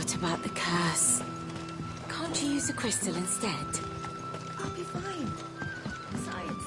What about the curse? Can't you use a crystal instead? I'll be fine. Besides...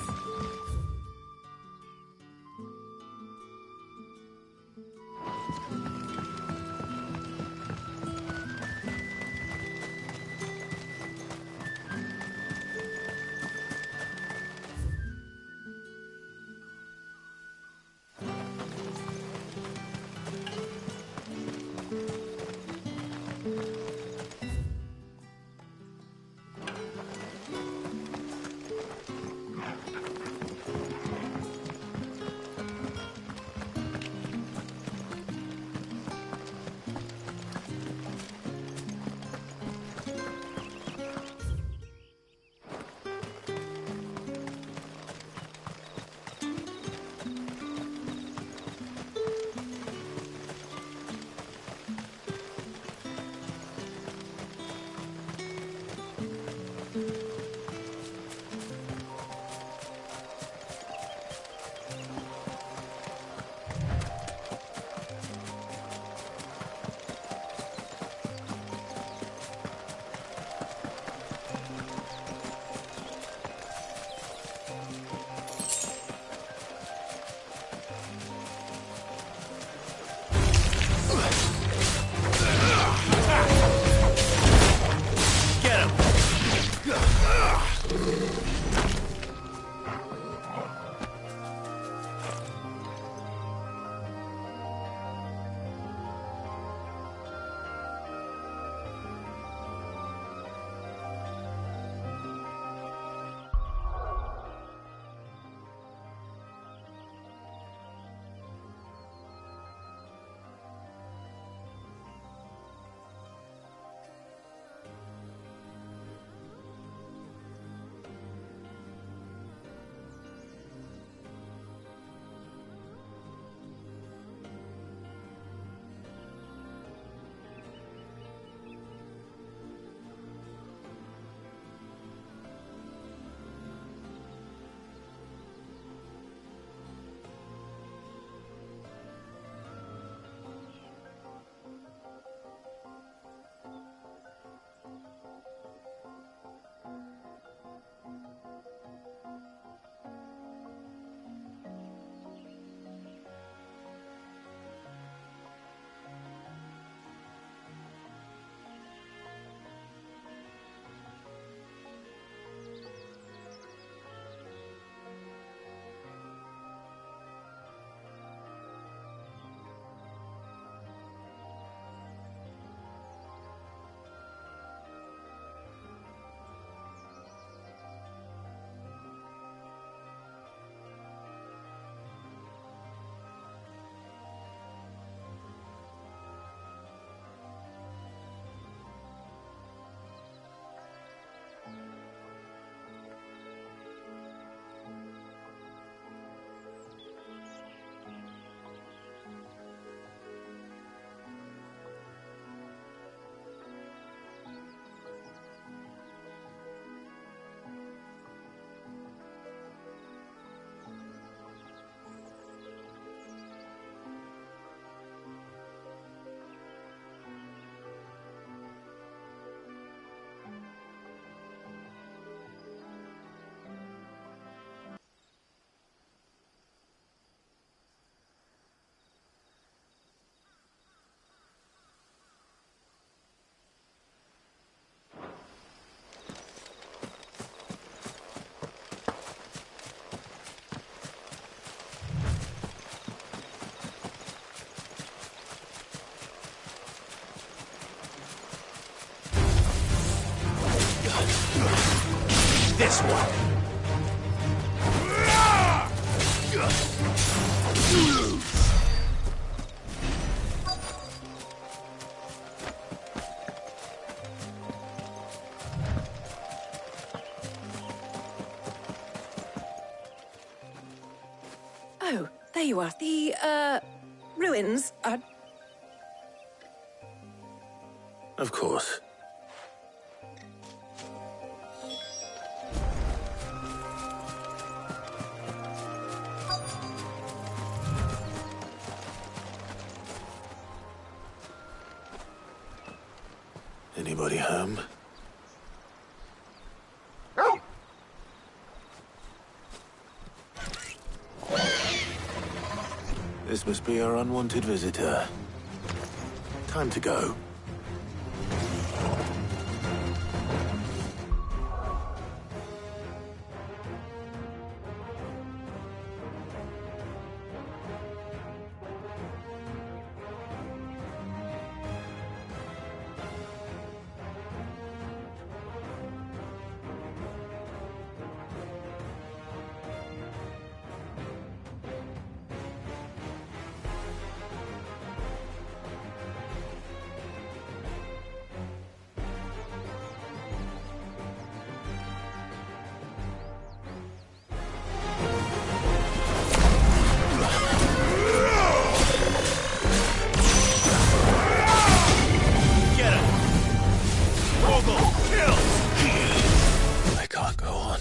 This one. Oh, there you are. The, ruins are... Of course. Anybody home? This must be our unwanted visitor. Time to go. I can't go on.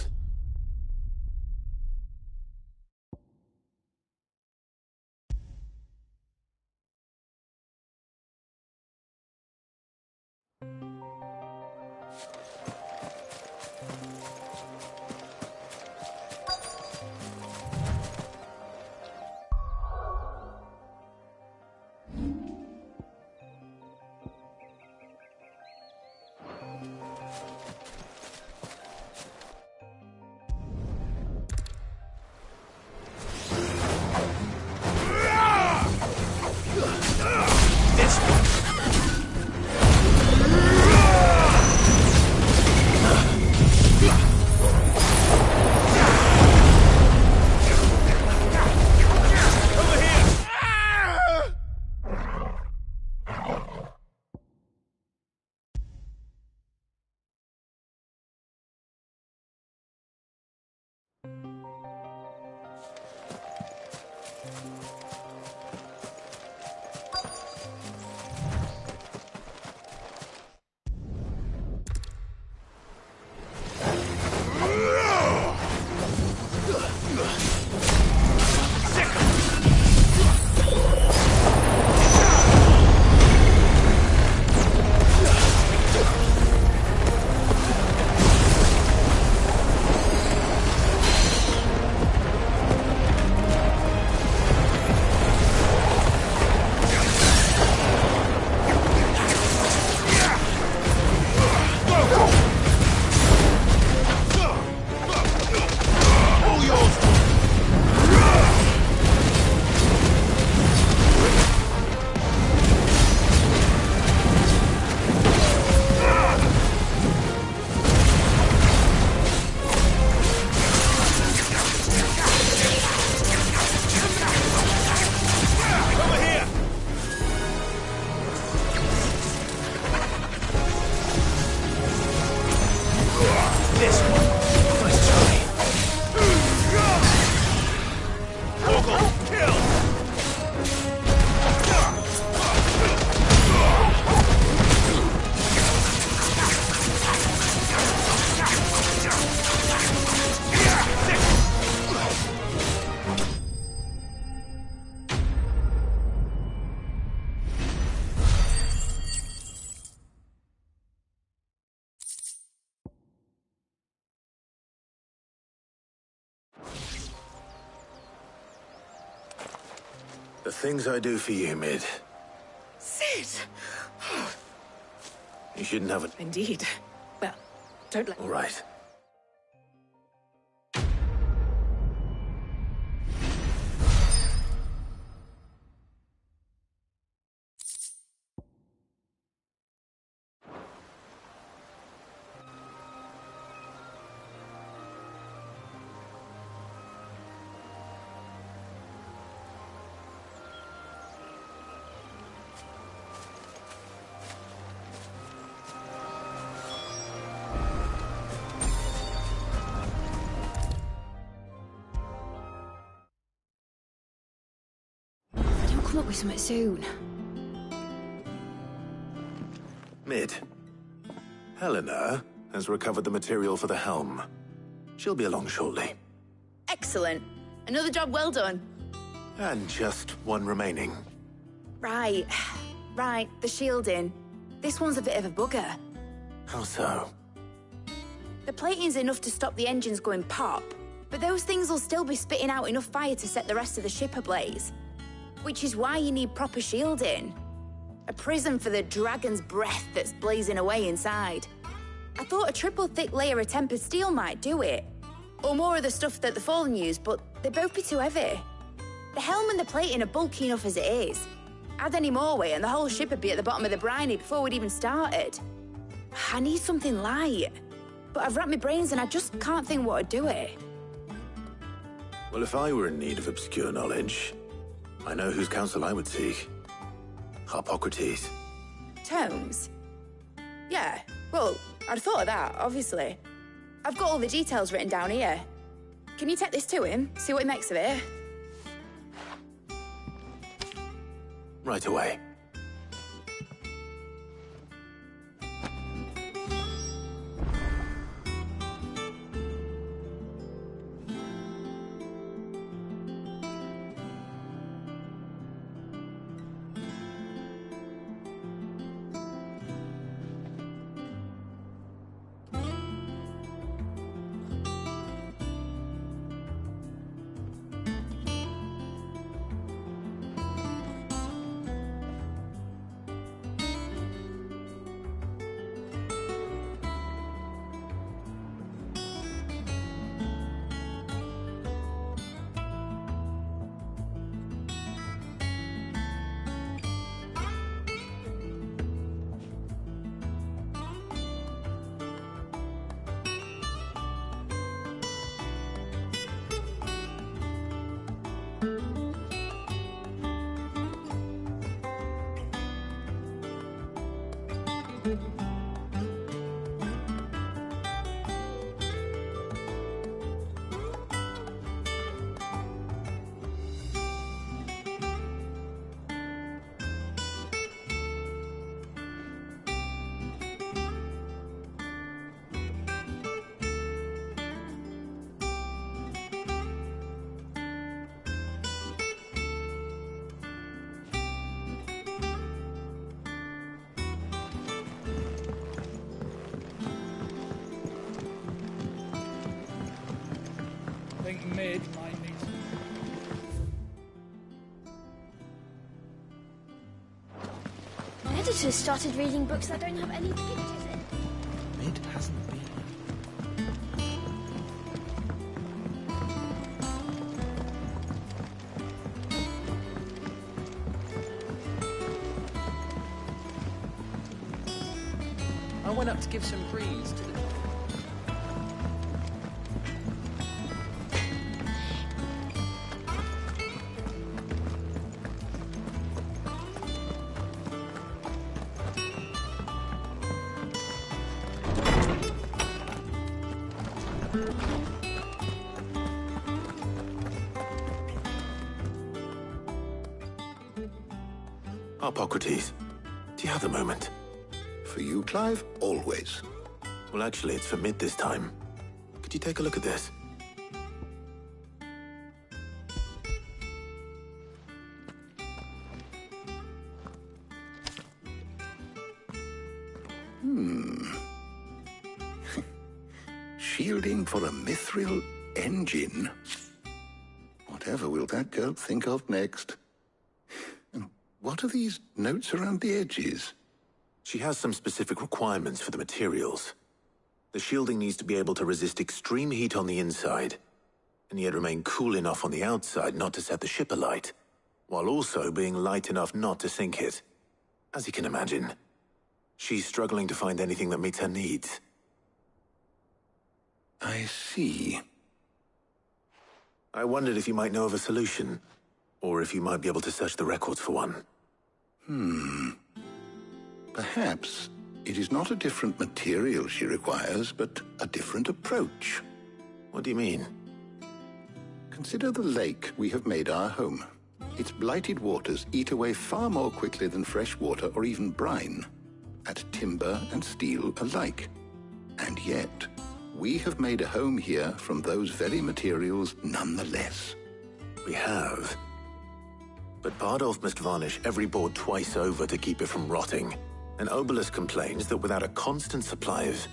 The things I do for you, Mid. Sid! You shouldn't have it. Indeed. Well, don't let... All right. Come up with something soon. Mid. Helena has recovered the material for the helm. She'll be along shortly. Excellent. Another job well done. And just one remaining. Right. Right, the shielding. This one's a bit of a bugger. How so? The plating's enough to stop the engines going pop, but those things will still be spitting out enough fire to set the rest of the ship ablaze. Which is why you need proper shielding. A prison for the dragon's breath that's blazing away inside. I thought a triple thick layer of tempered steel might do it. Or more of the stuff that the Fallen use, but they'd both be too heavy. The helm and the plating are bulky enough as it is. Add any more weight and the whole ship would be at the bottom of the briny before we'd even started. I need something light. But I've racked my brains and I just can't think what would do it. Well, if I were in need of obscure knowledge, I know whose counsel I would seek. Harpocrates. Tomes? Yeah, well, I'd thought of that, obviously. I've got all the details written down here. Can you take this to him, see what he makes of it? Right away. I think mid might need some. Editors started reading books that don't have any pictures in. Mid hasn't been. I went up to give some greens to the... Harpocrates, do you have a moment? For you, Clive, always. Well, actually, it's for mid this time. Could you take a look at this? Shielding for a mithril engine? Whatever will that girl think of next? And what are these notes around the edges? She has some specific requirements for the materials. The shielding needs to be able to resist extreme heat on the inside, and yet remain cool enough on the outside not to set the ship alight, while also being light enough not to sink it. As you can imagine, she's struggling to find anything that meets her needs. I see. I wondered if you might know of a solution, or if you might be able to search the records for one. Perhaps it is not a different material she requires, but a different approach. What do you mean? Consider the lake we have made our home. Its blighted waters eat away far more quickly than fresh water or even brine, at timber and steel alike. And yet, we have made a home here from those very materials nonetheless. We have. But Bardolph must varnish every board twice over to keep it from rotting. And Obelus complains that without a constant supply of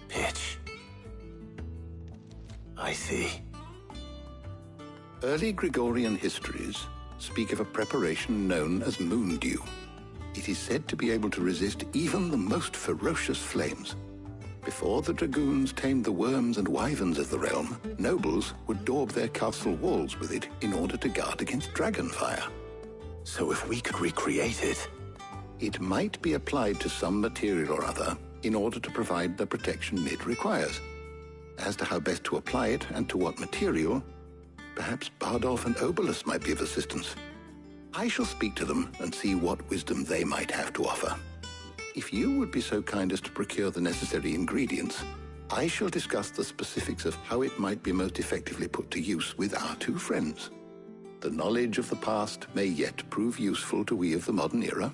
pitch. I see. Early Gregorian histories speak of a preparation known as moon dew. It is said to be able to resist even the most ferocious flames. Before the dragoons tamed the worms and wyverns of the realm, nobles would daub their castle walls with it in order to guard against dragon fire. So if we could recreate it... It might be applied to some material or other in order to provide the protection it requires. As to how best to apply it and to what material, perhaps Bardolph and Obelus might be of assistance. I shall speak to them and see what wisdom they might have to offer. If you would be so kind as to procure the necessary ingredients, I shall discuss the specifics of how it might be most effectively put to use with our two friends. The knowledge of the past may yet prove useful to we of the modern era.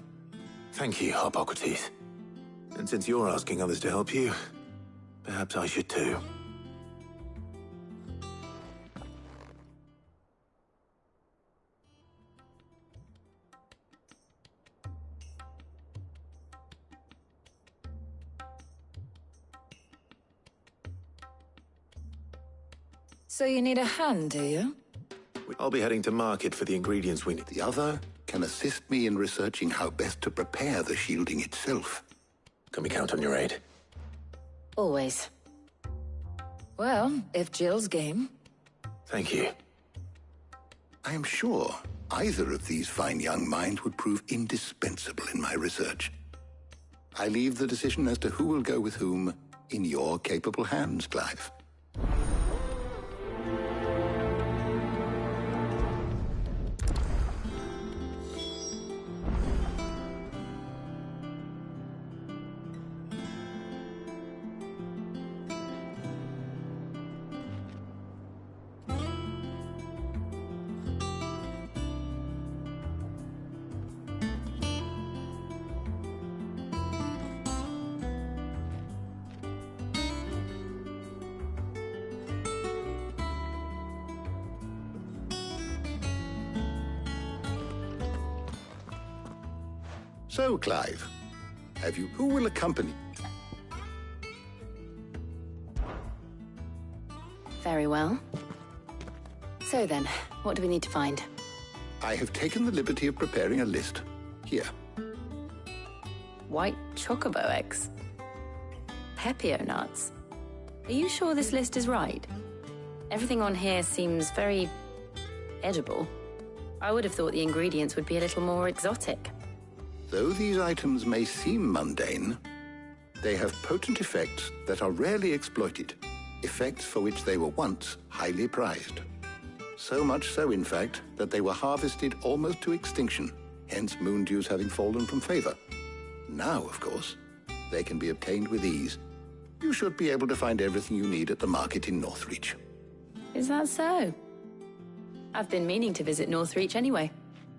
Thank you, Harpocrates. And since you're asking others to help you, perhaps I should too. So you need a hand, do you? I'll be heading to market for the ingredients we need. The other can assist me in researching how best to prepare the shielding itself. Can we count on your aid? Always. Well, if Jill's game. Thank you. I am sure either of these fine young minds would prove indispensable in my research. I leave the decision as to who will go with whom in your capable hands, Clive. So, Clive, who will accompany? Very well. So then, what do we need to find? I have taken the liberty of preparing a list. Here. White chocobo eggs. Pepio nuts. Are you sure this list is right? Everything on here seems very edible. I would have thought the ingredients would be a little more exotic. Though these items may seem mundane, they have potent effects that are rarely exploited, effects for which they were once highly prized. So much so, in fact, that they were harvested almost to extinction, hence moon dews having fallen from favor. Now, of course, they can be obtained with ease. You should be able to find everything you need at the market in Northreach. Is that so? I've been meaning to visit Northreach anyway.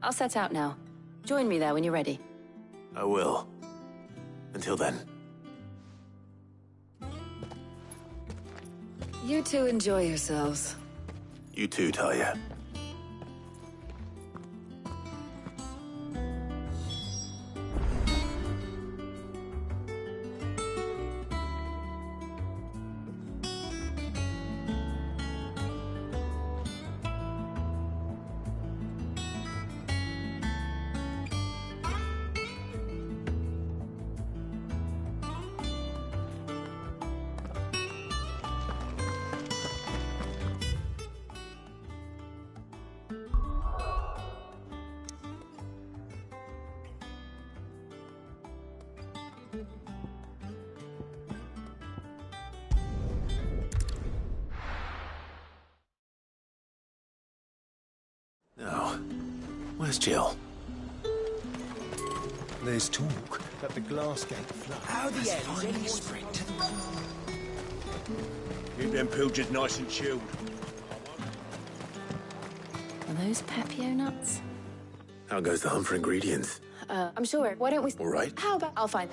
I'll set out now. Join me there when you're ready. I will. Until then. You two enjoy yourselves. You too, Talia. Now, where's Jill? There's talk that the glass gate flood has finally spread to the Keep them pilgers nice and chilled. Are those Pepio nuts? How goes the hunt for ingredients? I'm sure. Why don't we... All right. How about... I'll find...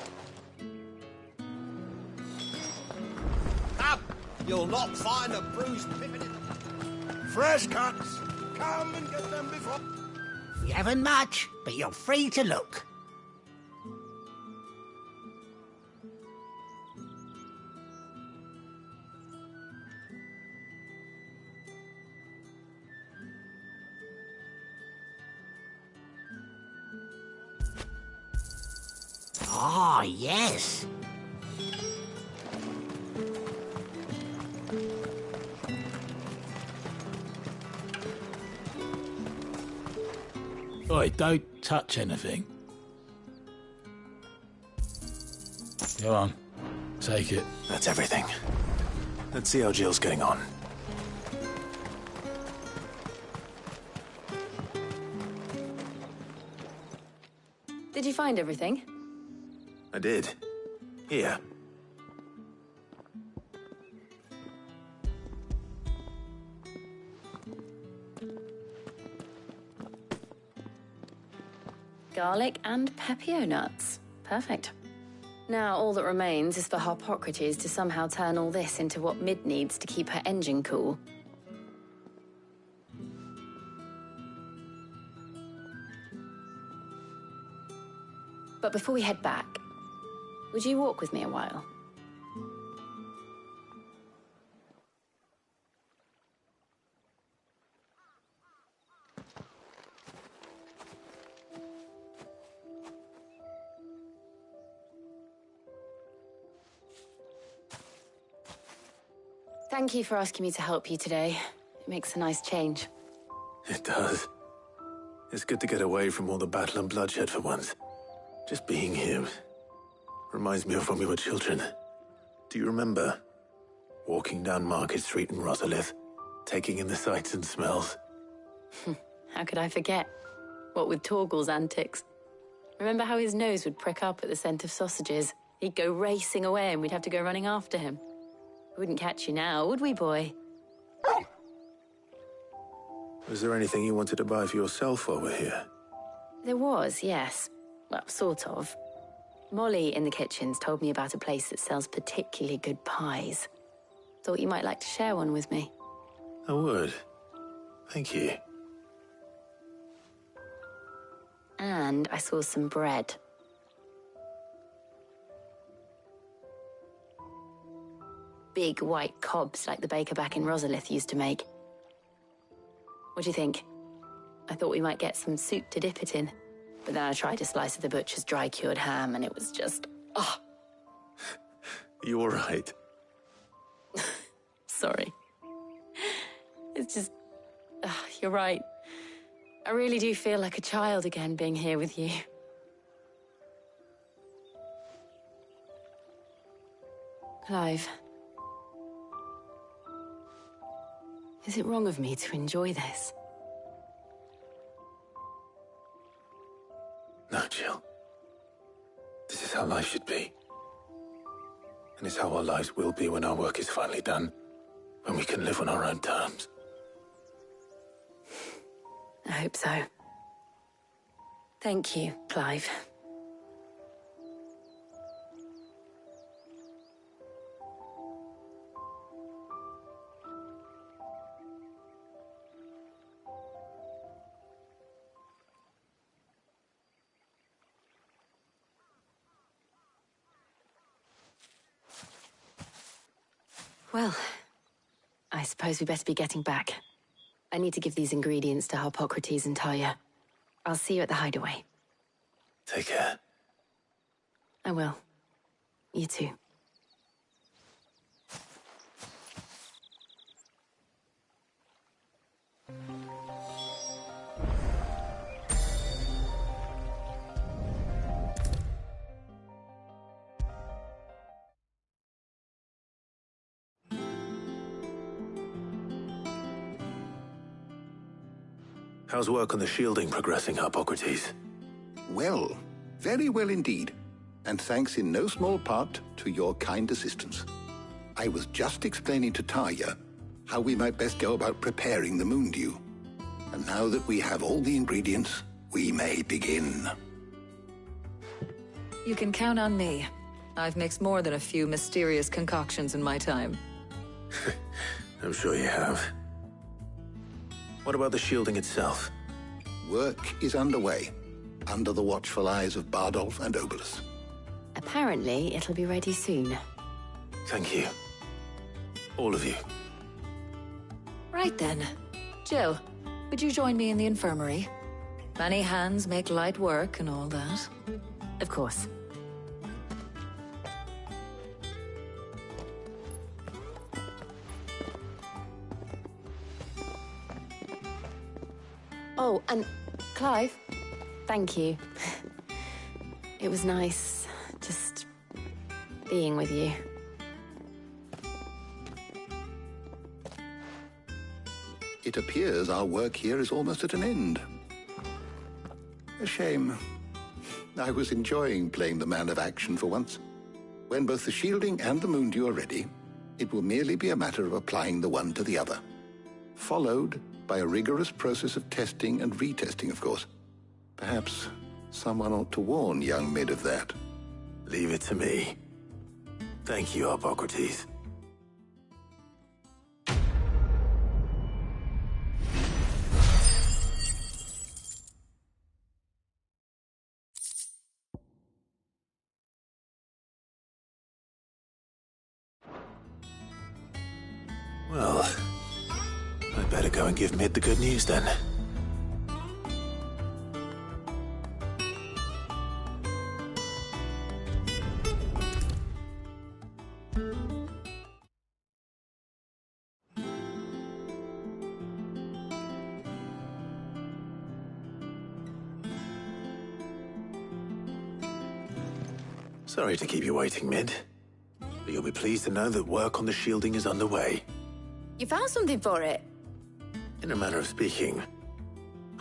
Up! You'll not find a bruised pippin in the... Fresh cuts! Come and get them before... We haven't much, but you're free to look. Ah, yes. Oi, don't touch anything. Go on, take it. That's everything. Let's see how Jill's getting on. Did you find everything? I did. Here. Garlic and pepio nuts. Perfect. Now all that remains is for Harpocrates to somehow turn all this into what Mid needs to keep her engine cool. But before we head back, would you walk with me a while? Thank you for asking me to help you today. It makes a nice change. It does. It's good to get away from all the battle and bloodshed for once. Just being here reminds me of when we were children. Do you remember? Walking down Market Street in Rosalith, taking in the sights and smells. How could I forget? What with Torgal's antics. Remember how his nose would prick up at the scent of sausages? He'd go racing away and we'd have to go running after him. We wouldn't catch you now, would we, boy? Was there anything you wanted to buy for yourself while we're here? There was, yes. Well, sort of. Molly in the kitchens told me about a place that sells particularly good pies. Thought you might like to share one with me. I would. Thank you. And I saw some bread. Big white cobs like the baker back in Rosalith used to make. What do you think? I thought we might get some soup to dip it in. But then I tried a slice of the butcher's dry-cured ham and it was just... oh. You all right? Sorry. It's just... you're right. I really do feel like a child again being here with you. Clive. Is it wrong of me to enjoy this? No, Jill. This is how life should be. And it's how our lives will be when our work is finally done. When we can live on our own terms. I hope so. Thank you, Clive. Well, I suppose we better be getting back. I need to give these ingredients to Harpocrates and Talia. I'll see you at the hideaway. Take care. I will. You too. How's work on the shielding progressing, Harpocrates? Well, very well indeed. And thanks in no small part to your kind assistance. I was just explaining to Talia how we might best go about preparing the moon dew. And now that we have all the ingredients, we may begin. You can count on me. I've mixed more than a few mysterious concoctions in my time. I'm sure you have. What about the shielding itself? Work is underway, under the watchful eyes of Bardolph and Obolus. Apparently, it'll be ready soon. Thank you. All of you. Right then. Jill, would you join me in the infirmary? Many hands make light work and all that. Of course. Oh, and Clive, thank you. It was nice just being with you. It appears our work here is almost at an end. A shame. I was enjoying playing the man of action for once. When both the shielding and the moondew are ready, it will merely be a matter of applying the one to the other. Followed by a rigorous process of testing and retesting, of course. Perhaps someone ought to warn young Mid of that. Leave it to me. Thank you, Hippocrates. Well, I'd better go and give Mid the good news then. Sorry to keep you waiting, Mid. But you'll be pleased to know that work on the shielding is underway. You found something for it? In a manner of speaking,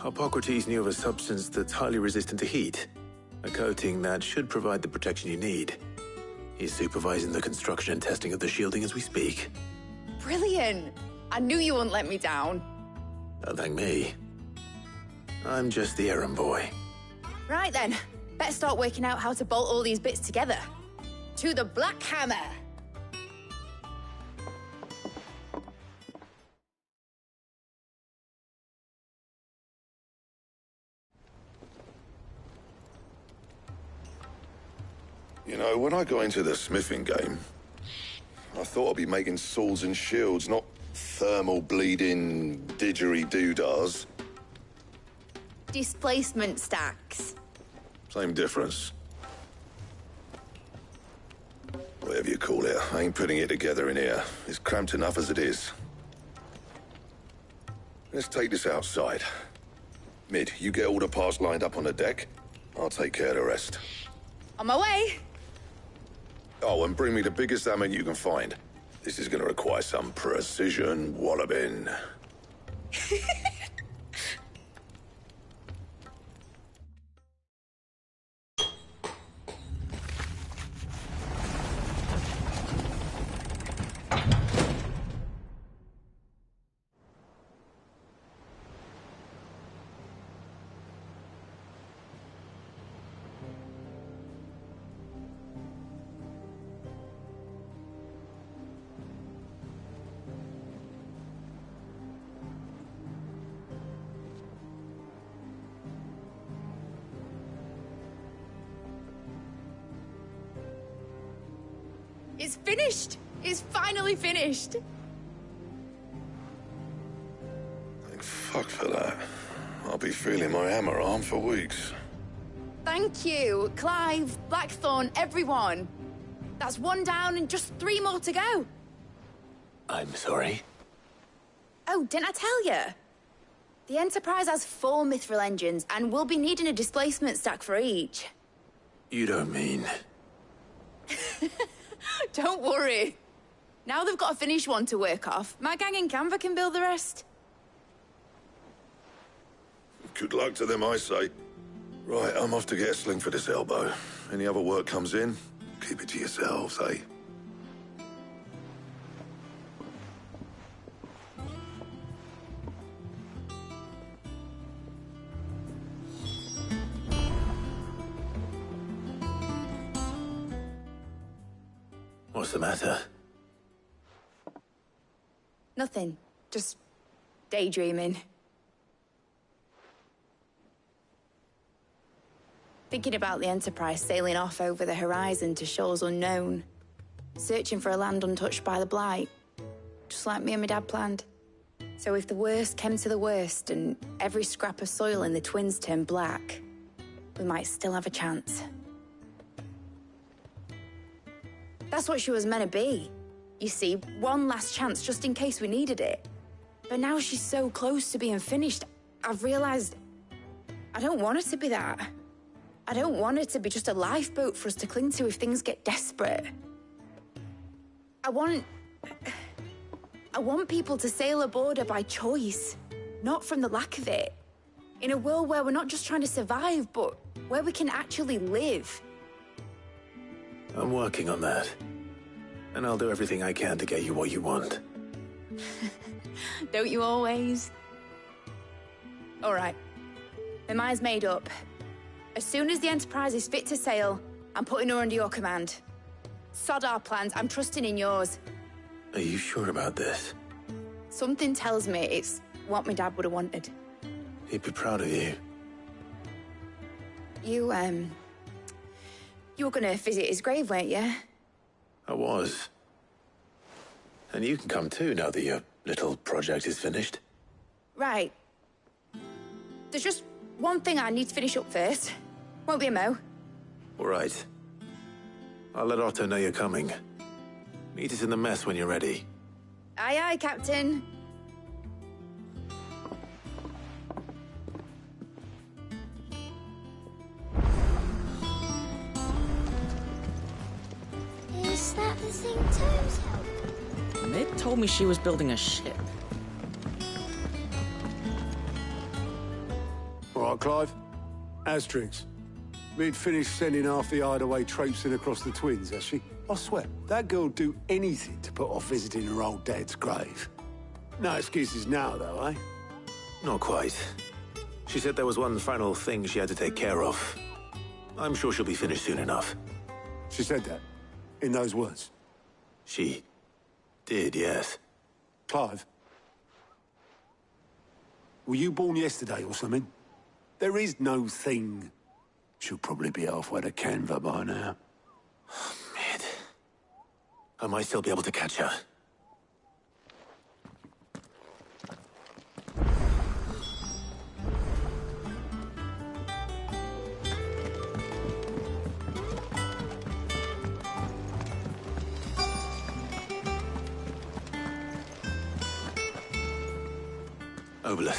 Hippocrates knew of a substance that's highly resistant to heat, a coating that should provide the protection you need. He's supervising the construction and testing of the shielding as we speak. Brilliant! I knew you wouldn't let me down. Don't thank me. I'm just the errand boy. Right then, better start working out how to bolt all these bits together. To the Black Hammer! You know, when I got into the smithing game, I thought I'd be making swords and shields, not thermal bleeding didgeridoo-dahs. Displacement stacks. Same difference. Whatever you call it, I ain't putting it together in here. It's cramped enough as it is. Let's take this outside. Mid, you get all the parts lined up on the deck. I'll take care of the rest. On my way! Oh, and bring me the biggest hammer you can find. This is gonna require some precision walloping. It's finished! It's finally finished! Thank fuck for that. I'll be feeling my hammer arm for weeks. Thank you, Clive, Blackthorn, everyone. That's one down and just 3 more to go. I'm sorry. Oh, didn't I tell you? The Enterprise has 4 mithril engines, and we'll be needing a displacement stack for each. You don't mean... Don't worry. Now they've got a finished one to work off, my gang in Canva can build the rest. Good luck to them, I say. Right, I'm off to get a sling for this elbow. Any other work comes in, keep it to yourselves, eh? What's the matter? Nothing. Just daydreaming. Thinking about the Enterprise sailing off over the horizon to shores unknown. Searching for a land untouched by the Blight. Just like me and my dad planned. So if the worst came to the worst and every scrap of soil in the Twins turned black, we might still have a chance. That's what she was meant to be. You see, one last chance just in case we needed it. But now she's so close to being finished, I've realised I don't want it to be that. I don't want it to be just a lifeboat for us to cling to if things get desperate. I want people to sail aboard her by choice, not from the lack of it. In a world where we're not just trying to survive, but where we can actually live. I'm working on that. And I'll do everything I can to get you what you want. Don't you always? All right. My mind's made up. As soon as the Enterprise is fit to sail, I'm putting her under your command. Sod our plans, I'm trusting in yours. Are you sure about this? Something tells me it's what my dad would have wanted. He'd be proud of you. You were gonna visit his grave, weren't you? I was. And you can come too, now that your little project is finished. Right. There's just one thing I need to finish up first. Won't be a mo. All right. I'll let Otto know you're coming. Meet us in the mess when you're ready. Aye, aye, Captain. Is that the thing Toes helped? Mid told me she was building a ship. All right, Clive. Asterix. Mid finished sending half the hideaway traipsing across the twins, has she? I swear, that girl'd do anything to put off visiting her old dad's grave. No excuses now, though, eh? Not quite. She said there was one final thing she had to take care of. I'm sure she'll be finished soon enough. She said that? In those words? She did, yes. Clive? Were you born yesterday or something? There is no thing. She'll probably be halfway to Canva by now. Mid. I might still be able to catch her. Obolus,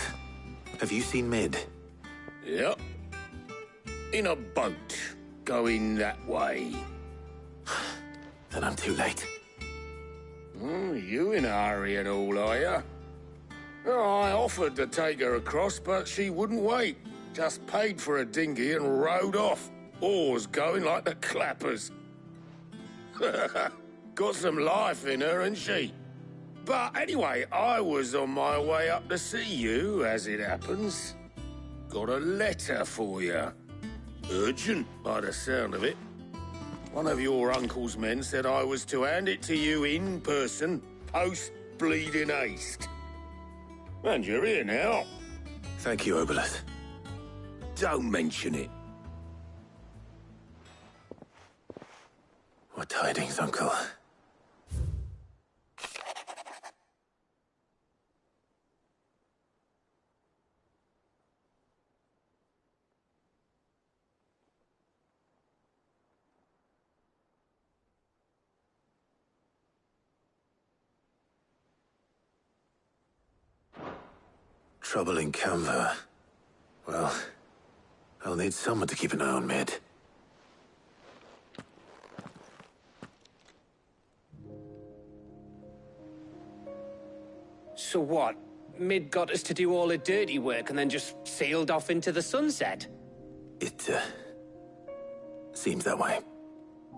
have you seen Mid? Yep. In a boat, going that way. Then I'm too late. You in a hurry and all, are you? Oh, I offered to take her across, but she wouldn't wait. Just paid for a dinghy and rowed off. Oars going like the clappers. Got some life in her, ain't she? But anyway, I was on my way up to see you, as it happens. Got a letter for you. Urgent, by the sound of it. One of your uncle's men said I was to hand it to you in person, post-bleeding haste. And you're here now. Thank you, Obolus. Don't mention it. What tidings, Uncle? Trouble in Canva. Well, I'll need someone to keep an eye on Mid. So what? Mid got us to do all the dirty work and then just sailed off into the sunset? It, seems that way.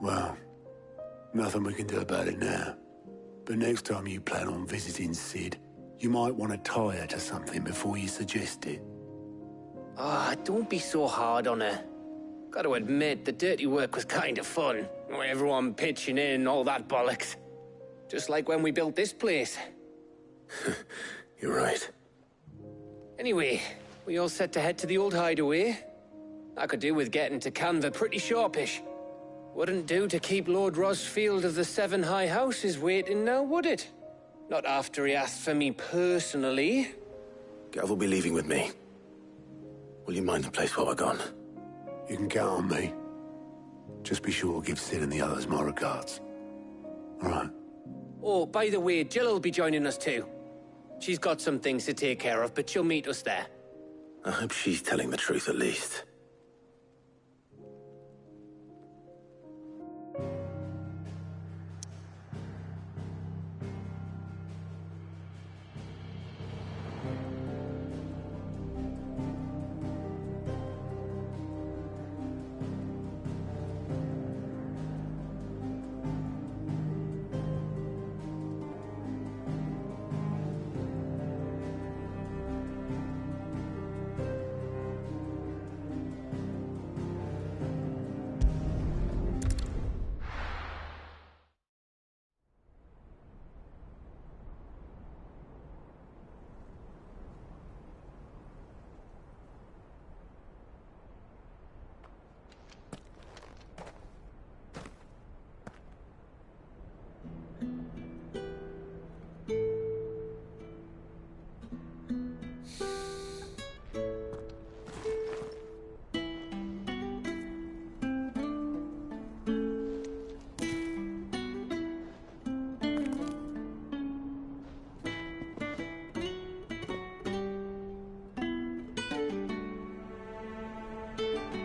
Well, nothing we can do about it now. But next time you plan on visiting Sid, you might want to tie her to something before you suggest it. Ah, don't be so hard on her. Gotta admit, the dirty work was kind of fun. Everyone pitching in, all that bollocks. Just like when we built this place. You're right. Anyway, we all set to head to the old hideaway. I could do with getting to Canva pretty sharpish. Wouldn't do to keep Lord Rosfield of the Seven High Houses waiting now, would it? Not after he asked for me personally. Gav will be leaving with me. Will you mind the place while we're gone? You can count on me. Just be sure to give Sid and the others my regards. All right. Oh, by the way, Jill will be joining us too. She's got some things to take care of, but she'll meet us there. I hope she's telling the truth at least.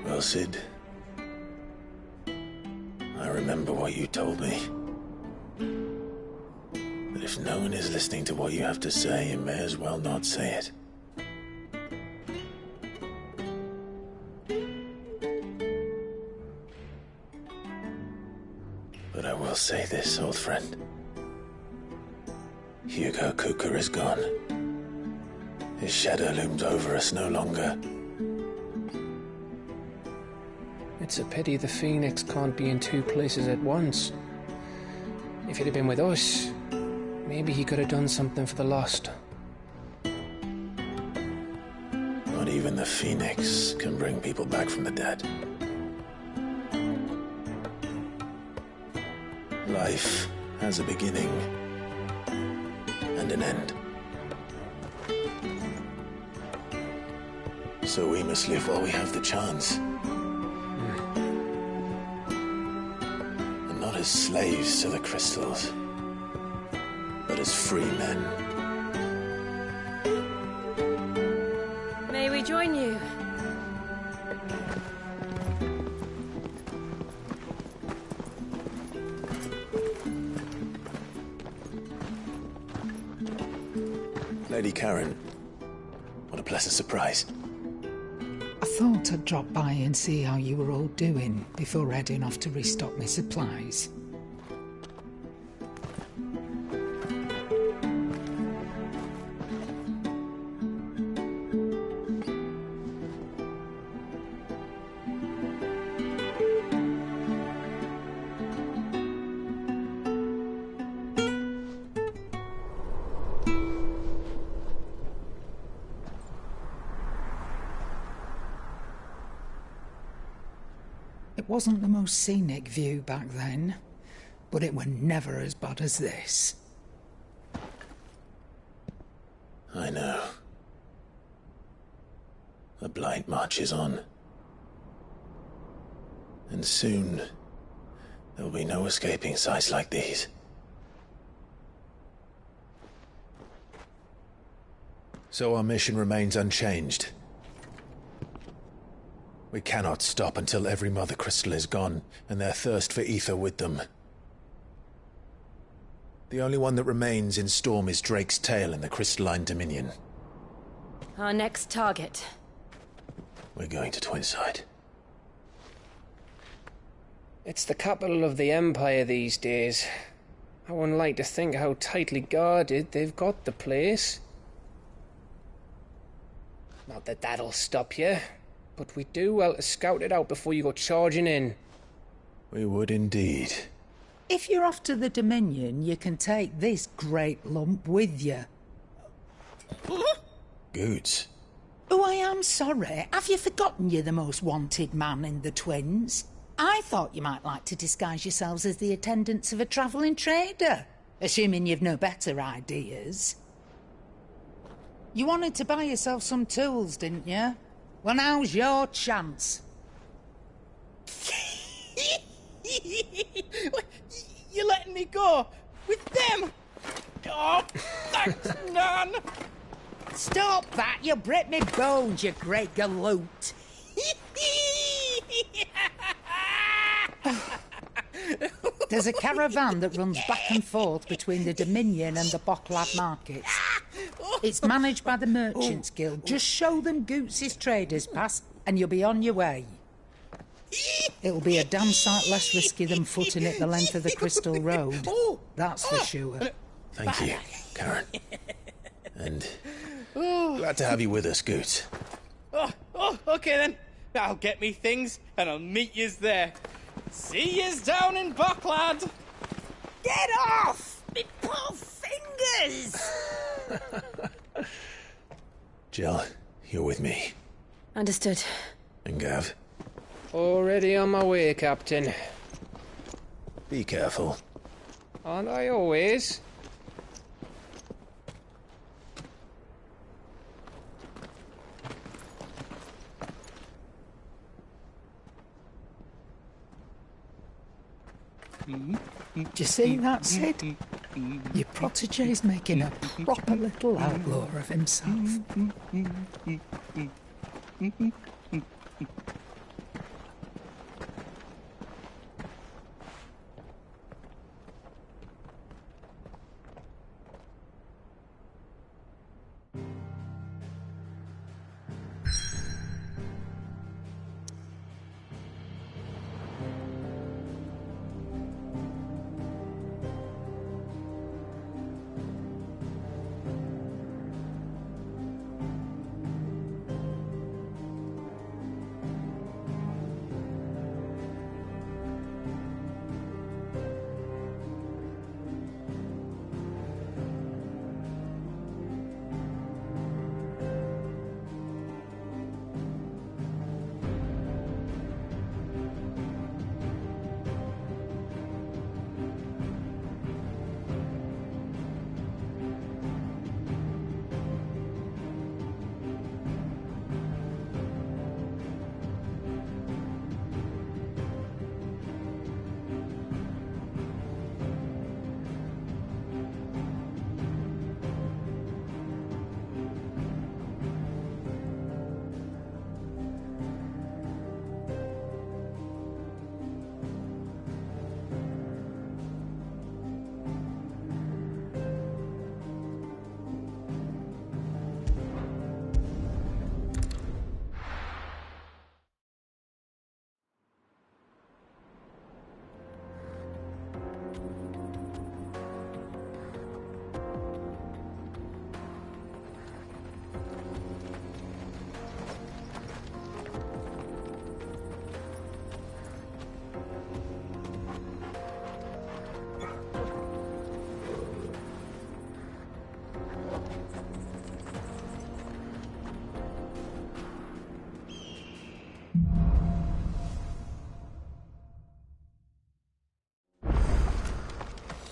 Well, Sid, I remember what you told me. That if no one is listening to what you have to say, you may as well not say it. But I will say this, old friend. Hugo Kuka is gone. His shadow looms over us no longer. It's a pity the Phoenix can't be in two places at once. If he'd have been with us, maybe he could have done something for the lost. Not even the Phoenix can bring people back from the dead. Life has a beginning and an end. So we must live while we have the chance. And not as slaves to the crystals, but as free men. May we join you? Lady Karen, what a pleasant surprise. I thought I'd drop by and see how you were all doing before heading off to restock my supplies. It wasn't the most scenic view back then, but it were never as bad as this. I know. The blight marches on. And soon, there'll be no escaping sights like these. So our mission remains unchanged. We cannot stop until every Mother Crystal is gone, and their thirst for ether with them. The only one that remains in Storm is Drake's tail in the Crystalline Dominion. Our next target. We're going to Twinside. It's the capital of the Empire these days. I wouldn't like to think how tightly guarded they've got the place. Not that that'll stop you. But we do well to scout it out before you go charging in. We would indeed. If you're off to the Dominion, you can take this great lump with you. Goods. Oh, I am sorry. Have you forgotten you're the most wanted man in the Twins? I thought you might like to disguise yourselves as the attendants of a travelling trader, assuming you've no better ideas. You wanted to buy yourself some tools, didn't you? Well, now's your chance. You're letting me go with them? Oh, thanks, Nan. Stop that! You'll break me bones, you great galoot! There's a caravan that runs back and forth between the Dominion and the Bocklad markets. It's managed by the Merchants Guild. Just show them Goots' Traders Pass and you'll be on your way. It'll be a damn sight less risky than footing it the length of the Crystal Road. That's for sure. Thank you, Karen. And glad to have you with us, Goots. Okay then. I'll get me things and I'll meet yous there. See yous down in Bocklad. Get off! Me poor fingers! Jill, you're with me. Understood. And Gav? Already on my way, Captain. Be careful. Aren't I always? Do you see that, Sid? Your protege's making a proper little outlaw of himself.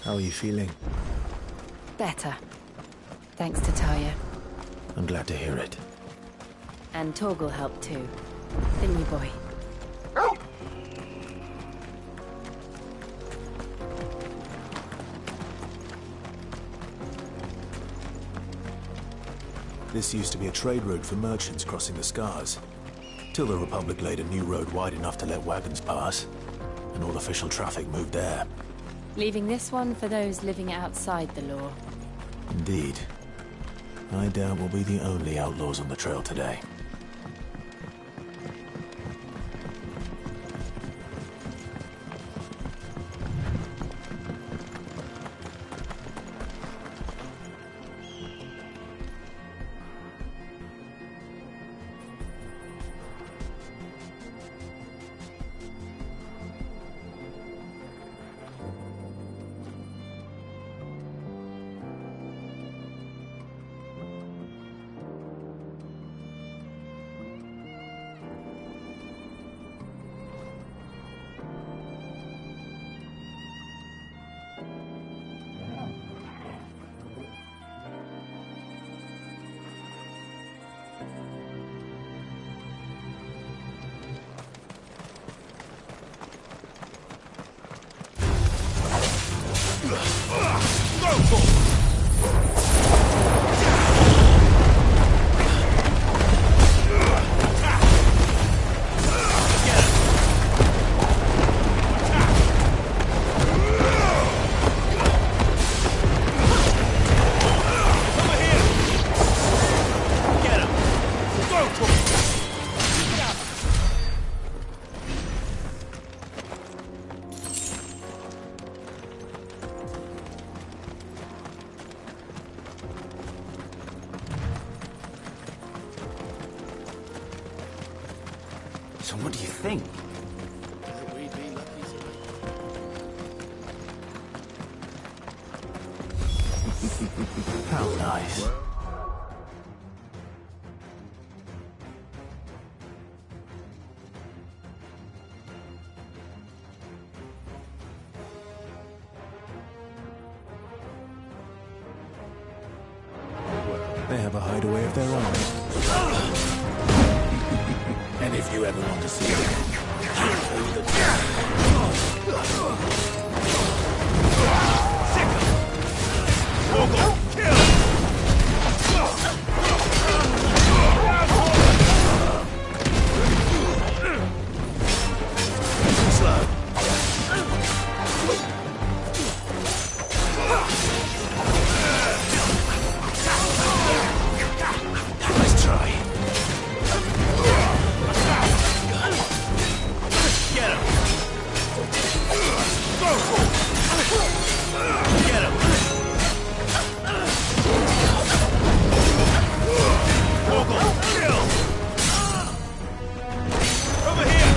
How are you feeling? Better. Thanks to Talia. I'm glad to hear it. And Torgal helped too. Didn't we, boy? This used to be a trade route for merchants crossing the Scars. Till the Republic laid a new road wide enough to let wagons pass, and all official traffic moved there. Leaving this one for those living outside the law. Indeed. I doubt we'll be the only outlaws on the trail today. think. How nice. They have a hideaway of their own. And if you ever want to see them, I'll tell you the Nice try. Get him. Get him. Kill. Over here.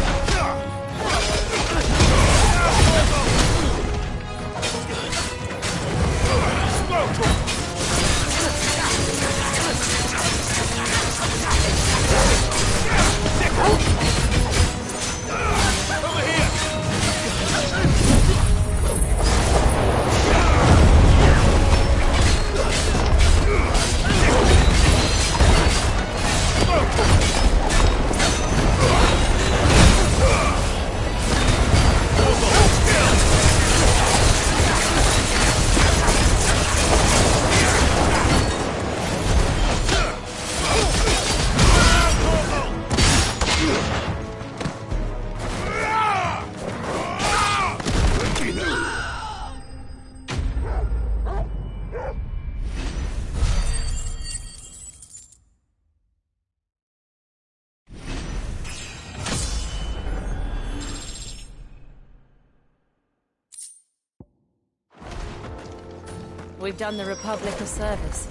We've done the Republic a service.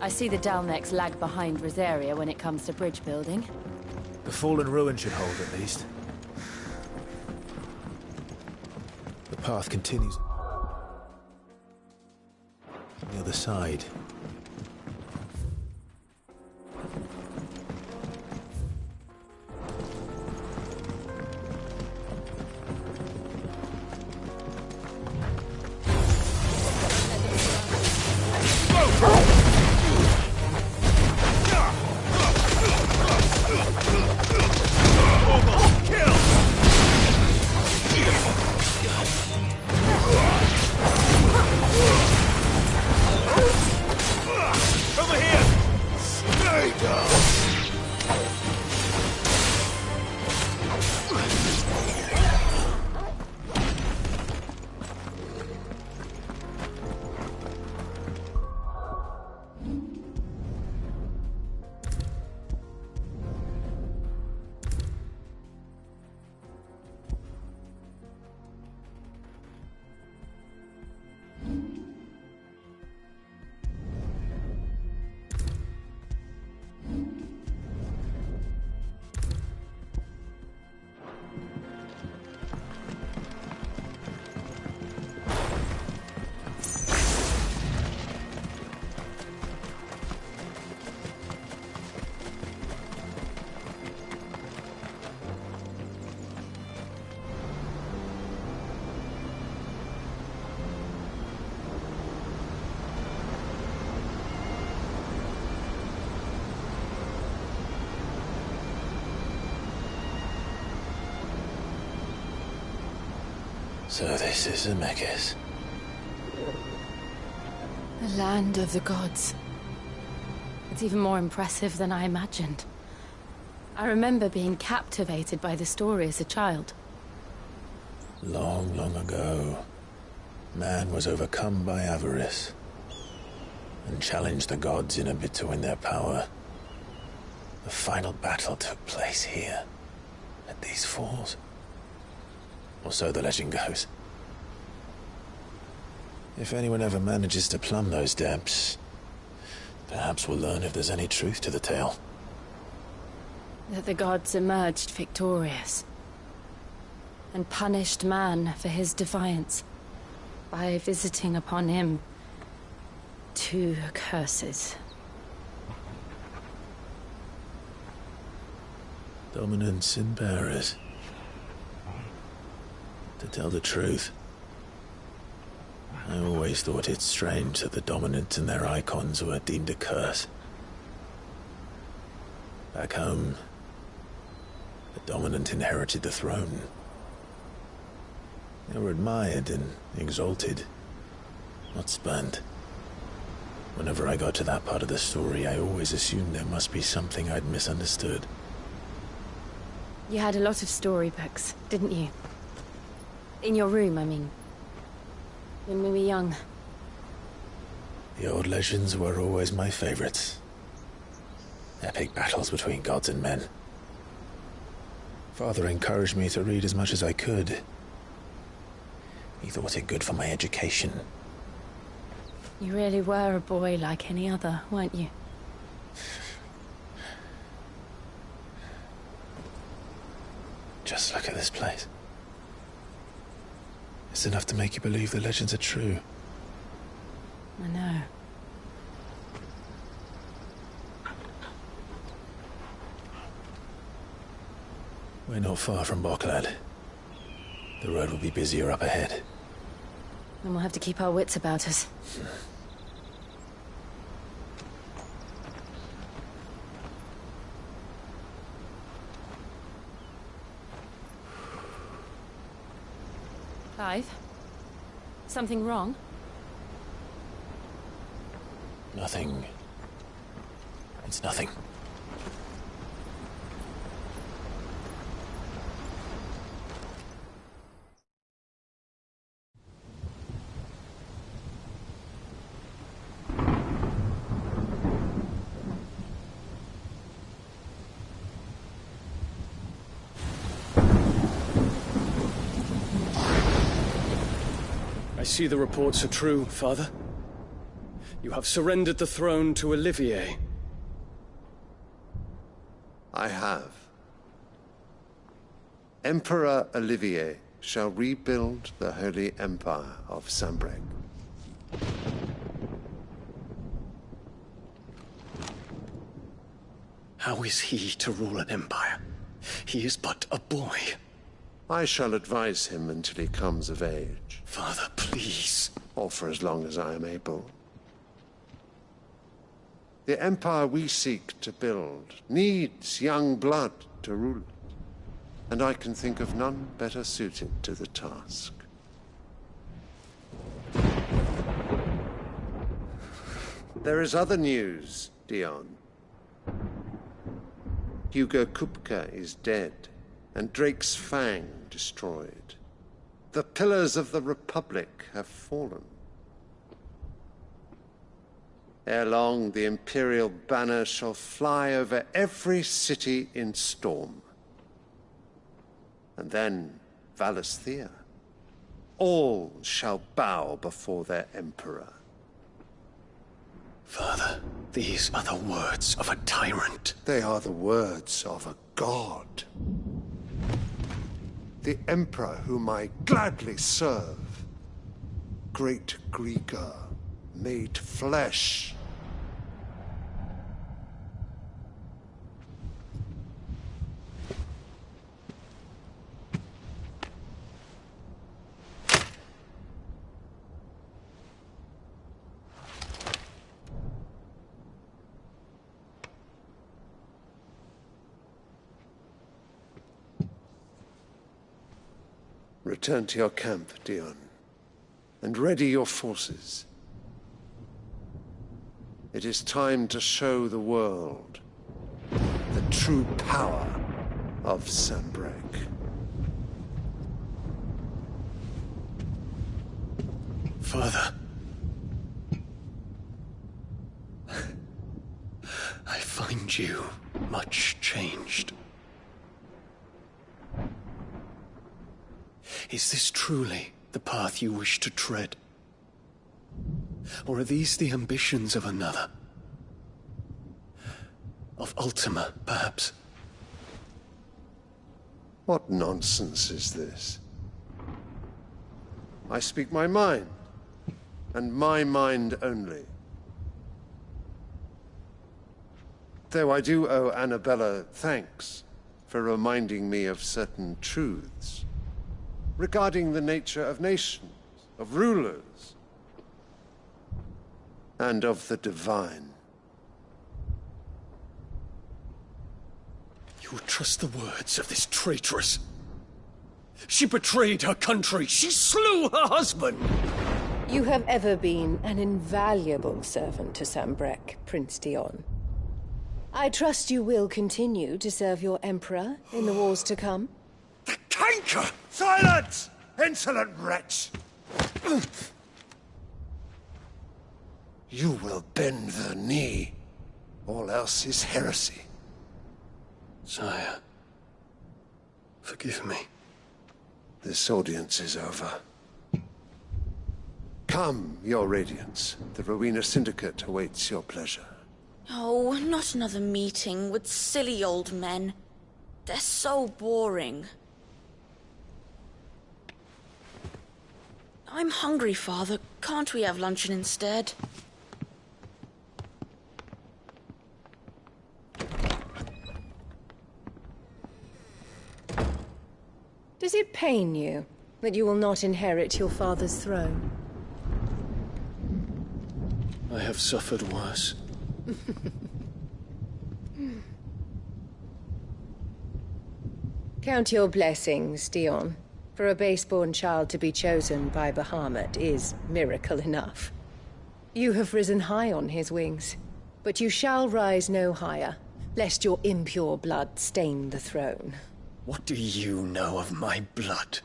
I see the Dalnecs lag behind Rosaria when it comes to bridge building. The fallen ruin should hold at least. The path continues on the other side. So this is Zemeckis. The land of the gods. It's even more impressive than I imagined. I remember being captivated by the story as a child. Long, long ago, man was overcome by avarice and challenged the gods in a bid to win their power. The final battle took place here, at these falls. Or so the legend goes. If anyone ever manages to plumb those depths, perhaps we'll learn if there's any truth to the tale. That the gods emerged victorious and punished man for his defiance by visiting upon him 2 curses. Dominants and bearers. To tell the truth, I always thought it strange that the dominants and their icons were deemed a curse. Back home, the dominant inherited the throne. They were admired and exalted, not spurned. Whenever I got to that part of the story, I always assumed there must be something I'd misunderstood. You had a lot of storybooks, didn't you? In your room, I mean. When we were young. The old legends were always my favorites. Epic battles between gods and men. Father encouraged me to read as much as I could. He thought it good for my education. You really were a boy like any other, weren't you? Just look at this place. It's enough to make you believe the legends are true. I know. We're not far from Boklad. The road will be busier up ahead. Then we'll have to keep our wits about us. Clive? Something wrong? Nothing. It's nothing. I see the reports are true, Father. You have surrendered the throne to Olivier. I have. Emperor Olivier shall rebuild the Holy Empire of Sanbreque. How is he to rule an empire? He is but a boy. I shall advise him until he comes of age. Father, please. Or for as long as I am able. The empire we seek to build needs young blood to rule it, and I can think of none better suited to the task. There is other news, Dion. Hugo Kupka is dead, and Drake's Fang destroyed. The pillars of the Republic have fallen. Ere long, the Imperial banner shall fly over every city in Storm. And then, Valisthea. All shall bow before their Emperor. Father, these are the words of a tyrant. They are the words of a god. The Emperor whom I gladly serve. Great Greeker, made flesh. Return to your camp, Dion, and ready your forces. It is time to show the world the true power of Sanbreque. Father. I find you much changed. Is this truly the path you wish to tread? Or are these the ambitions of another? Of Ultima, perhaps? What nonsense is this? I speak my mind, and my mind only. Though I do owe Annabella thanks for reminding me of certain truths regarding the nature of nations, of rulers, and of the divine. You would trust the words of this traitress? She betrayed her country. She slew her husband. You have ever been an invaluable servant to Sambrek, Prince Dion. I trust you will continue to serve your Emperor in the wars to come. The canker! Silence! Insolent wretch! You will bend the knee. All else is heresy. Sire, forgive me. This audience is over. Come, your Radiance. The Rowena Syndicate awaits your pleasure. Oh, not another meeting with silly old men. They're so boring. I'm hungry, Father. Can't we have luncheon instead? Does it pain you that you will not inherit your father's throne? I have suffered worse. Count your blessings, Dion. For a base-born child to be chosen by Bahamut is miracle enough. You have risen high on his wings, but you shall rise no higher, lest your impure blood stain the throne. What do you know of my blood?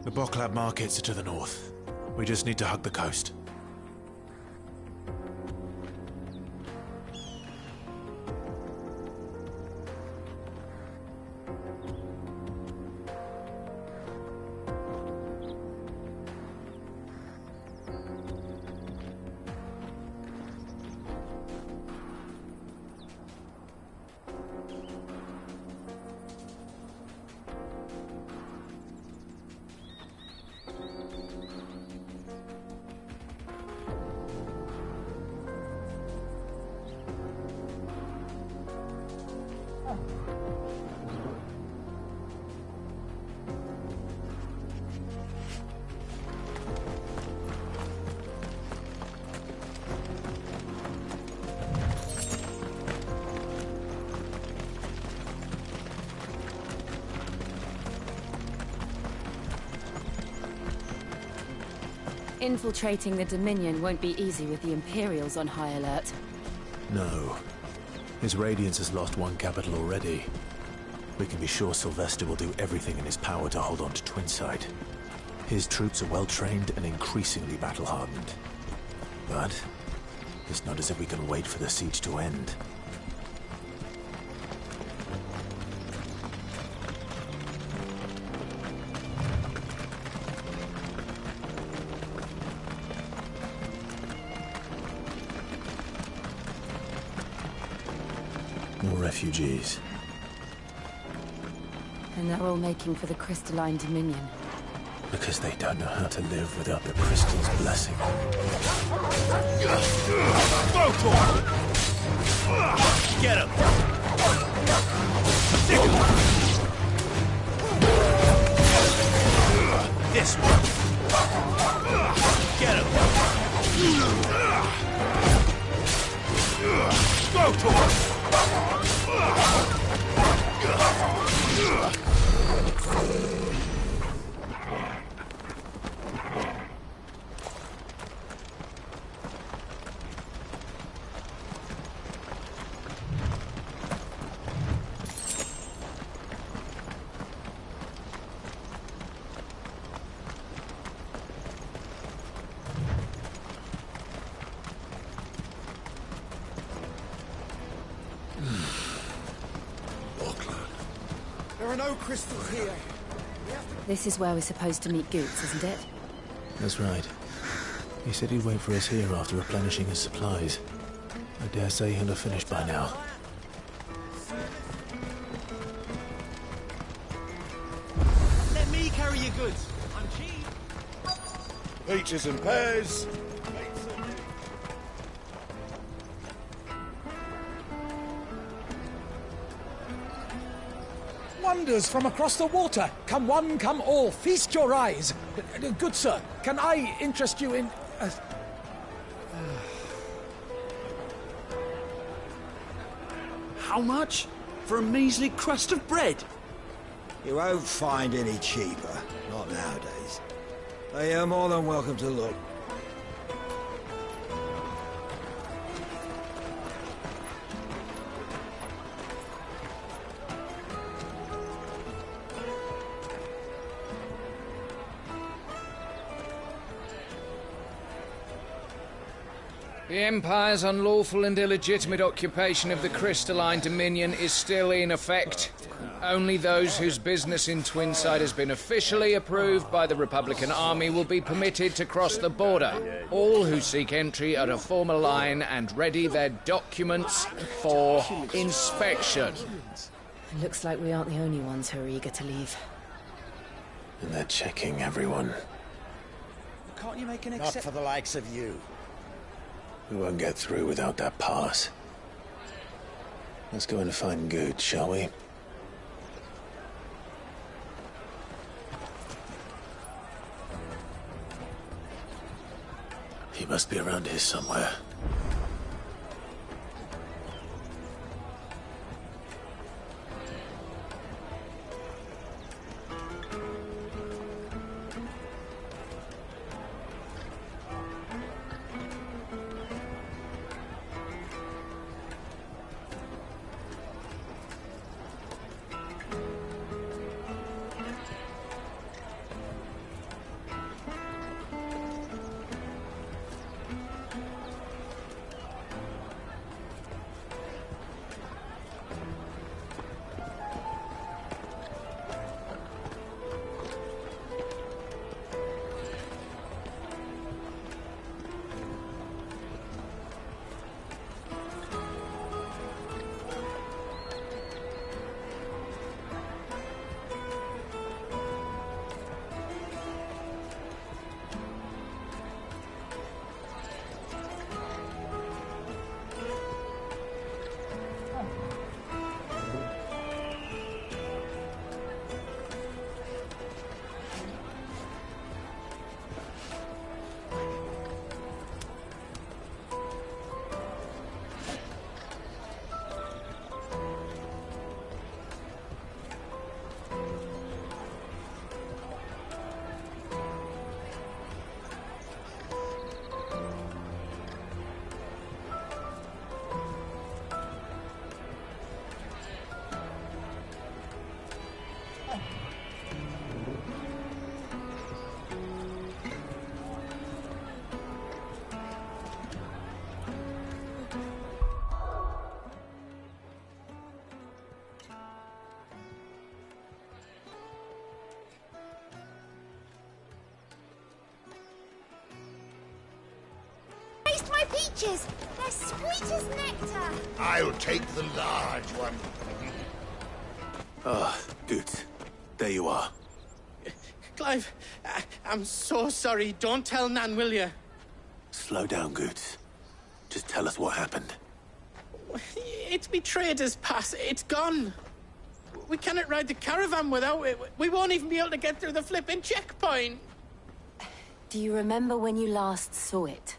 The Boklab markets are to the north. We just need to hug the coast. Infiltrating the Dominion won't be easy with the Imperials on high alert. No. His Radiance has lost one capital already. We can be sure Sylvester will do everything in his power to hold on to Twinside. His troops are well-trained and increasingly battle-hardened. But it's not as if we can wait for the siege to end. Refugees. And they're all making for the Crystalline Dominion. Because they don't know how to live without the Crystal's blessing. Get him! This one! Get him! Go to him! are no crystals here. This is where we're supposed to meet Goots, isn't it? That's right. He said he'd wait for us here after replenishing his supplies. I dare say he'll have finished by now. Let me carry your goods. I'm cheap. Peaches and pears. Wonders from across the water. Come one, come all. Feast your eyes. Good sir, can I interest you in... How much? For a measly crust of bread? You won't find any cheaper. Not nowadays. But you're more than welcome to look. The Empire's unlawful and illegitimate occupation of the crystalline dominion is still in effect. Only those whose business in Twinside has been officially approved by the Republican Army will be permitted to cross the border. All who seek entry are to form a line and ready their documents for inspection. It looks like we aren't the only ones who are eager to leave. And they're checking everyone. Can't you make an Not exception? for the likes of you. We won't get through without that pass. Let's go and find Good, shall we? He must be around here somewhere. Taste my peaches! They're sweet as nectar! I'll take the large one. Ah, Good. There you are. Clive, I'm so sorry. Don't tell Nan, will you? Slow down, Good. Just tell us what happened. It's me trader's pass. It's gone. We cannot ride the caravan without it. We won't even be able to get through the flipping checkpoint. Do you remember when you last saw it?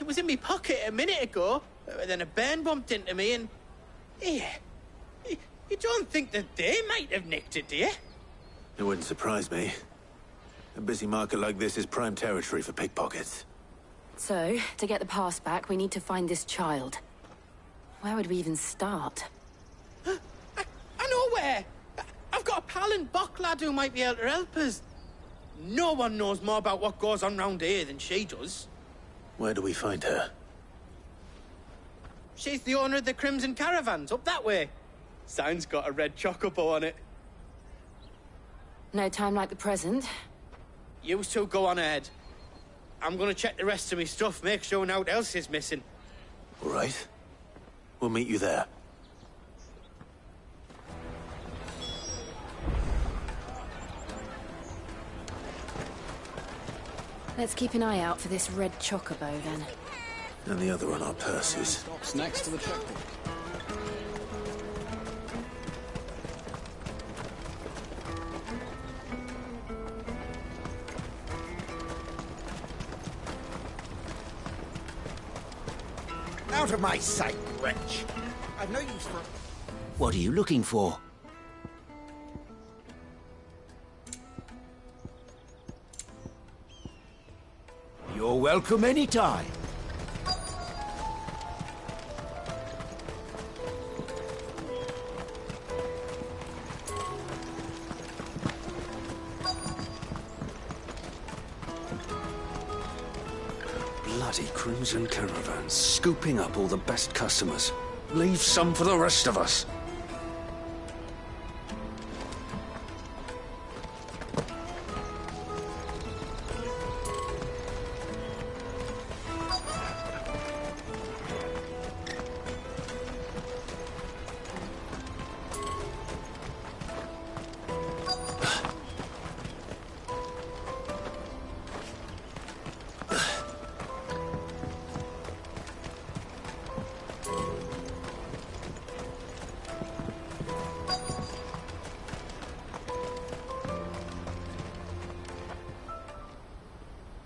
It was in my pocket a minute ago. Then a bairn bumped into me and... Yeah. You don't think that they might have nicked it, do you? It wouldn't surprise me. A busy market like this is prime territory for pickpockets. So, to get the pass back, we need to find this child. Where would we even start? I know where! I've got a pal in Bock lad who might be able to help us. No one knows more about what goes on round here than she does. Where do we find her? She's the owner of the Crimson Caravans, up that way. Sign's got a red chocobo on it. No time like the present. You two go on ahead. I'm gonna check the rest of my stuff, make sure naught else is missing. All right. We'll meet you there. Let's keep an eye out for this red chocobo, then. And the other on our purses. Stops next to the checkpoint. Out of my sight, wretch! I've no use for... What are you looking for? You're welcome anytime. Bloody crimson caravans, scooping up all the best customers. Leave some for the rest of us.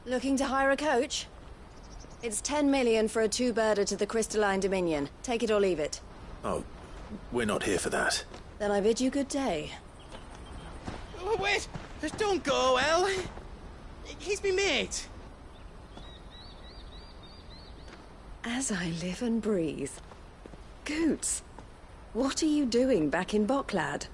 Looking to hire a coach? It's 10 million for a two-birder to the Crystalline Dominion. Take it or leave it. Oh, we're not here for that. Then I bid you good day. Oh, wait! Don't go, El! He's me mate. As I live and breathe. Goots, what are you doing back in Bocklad?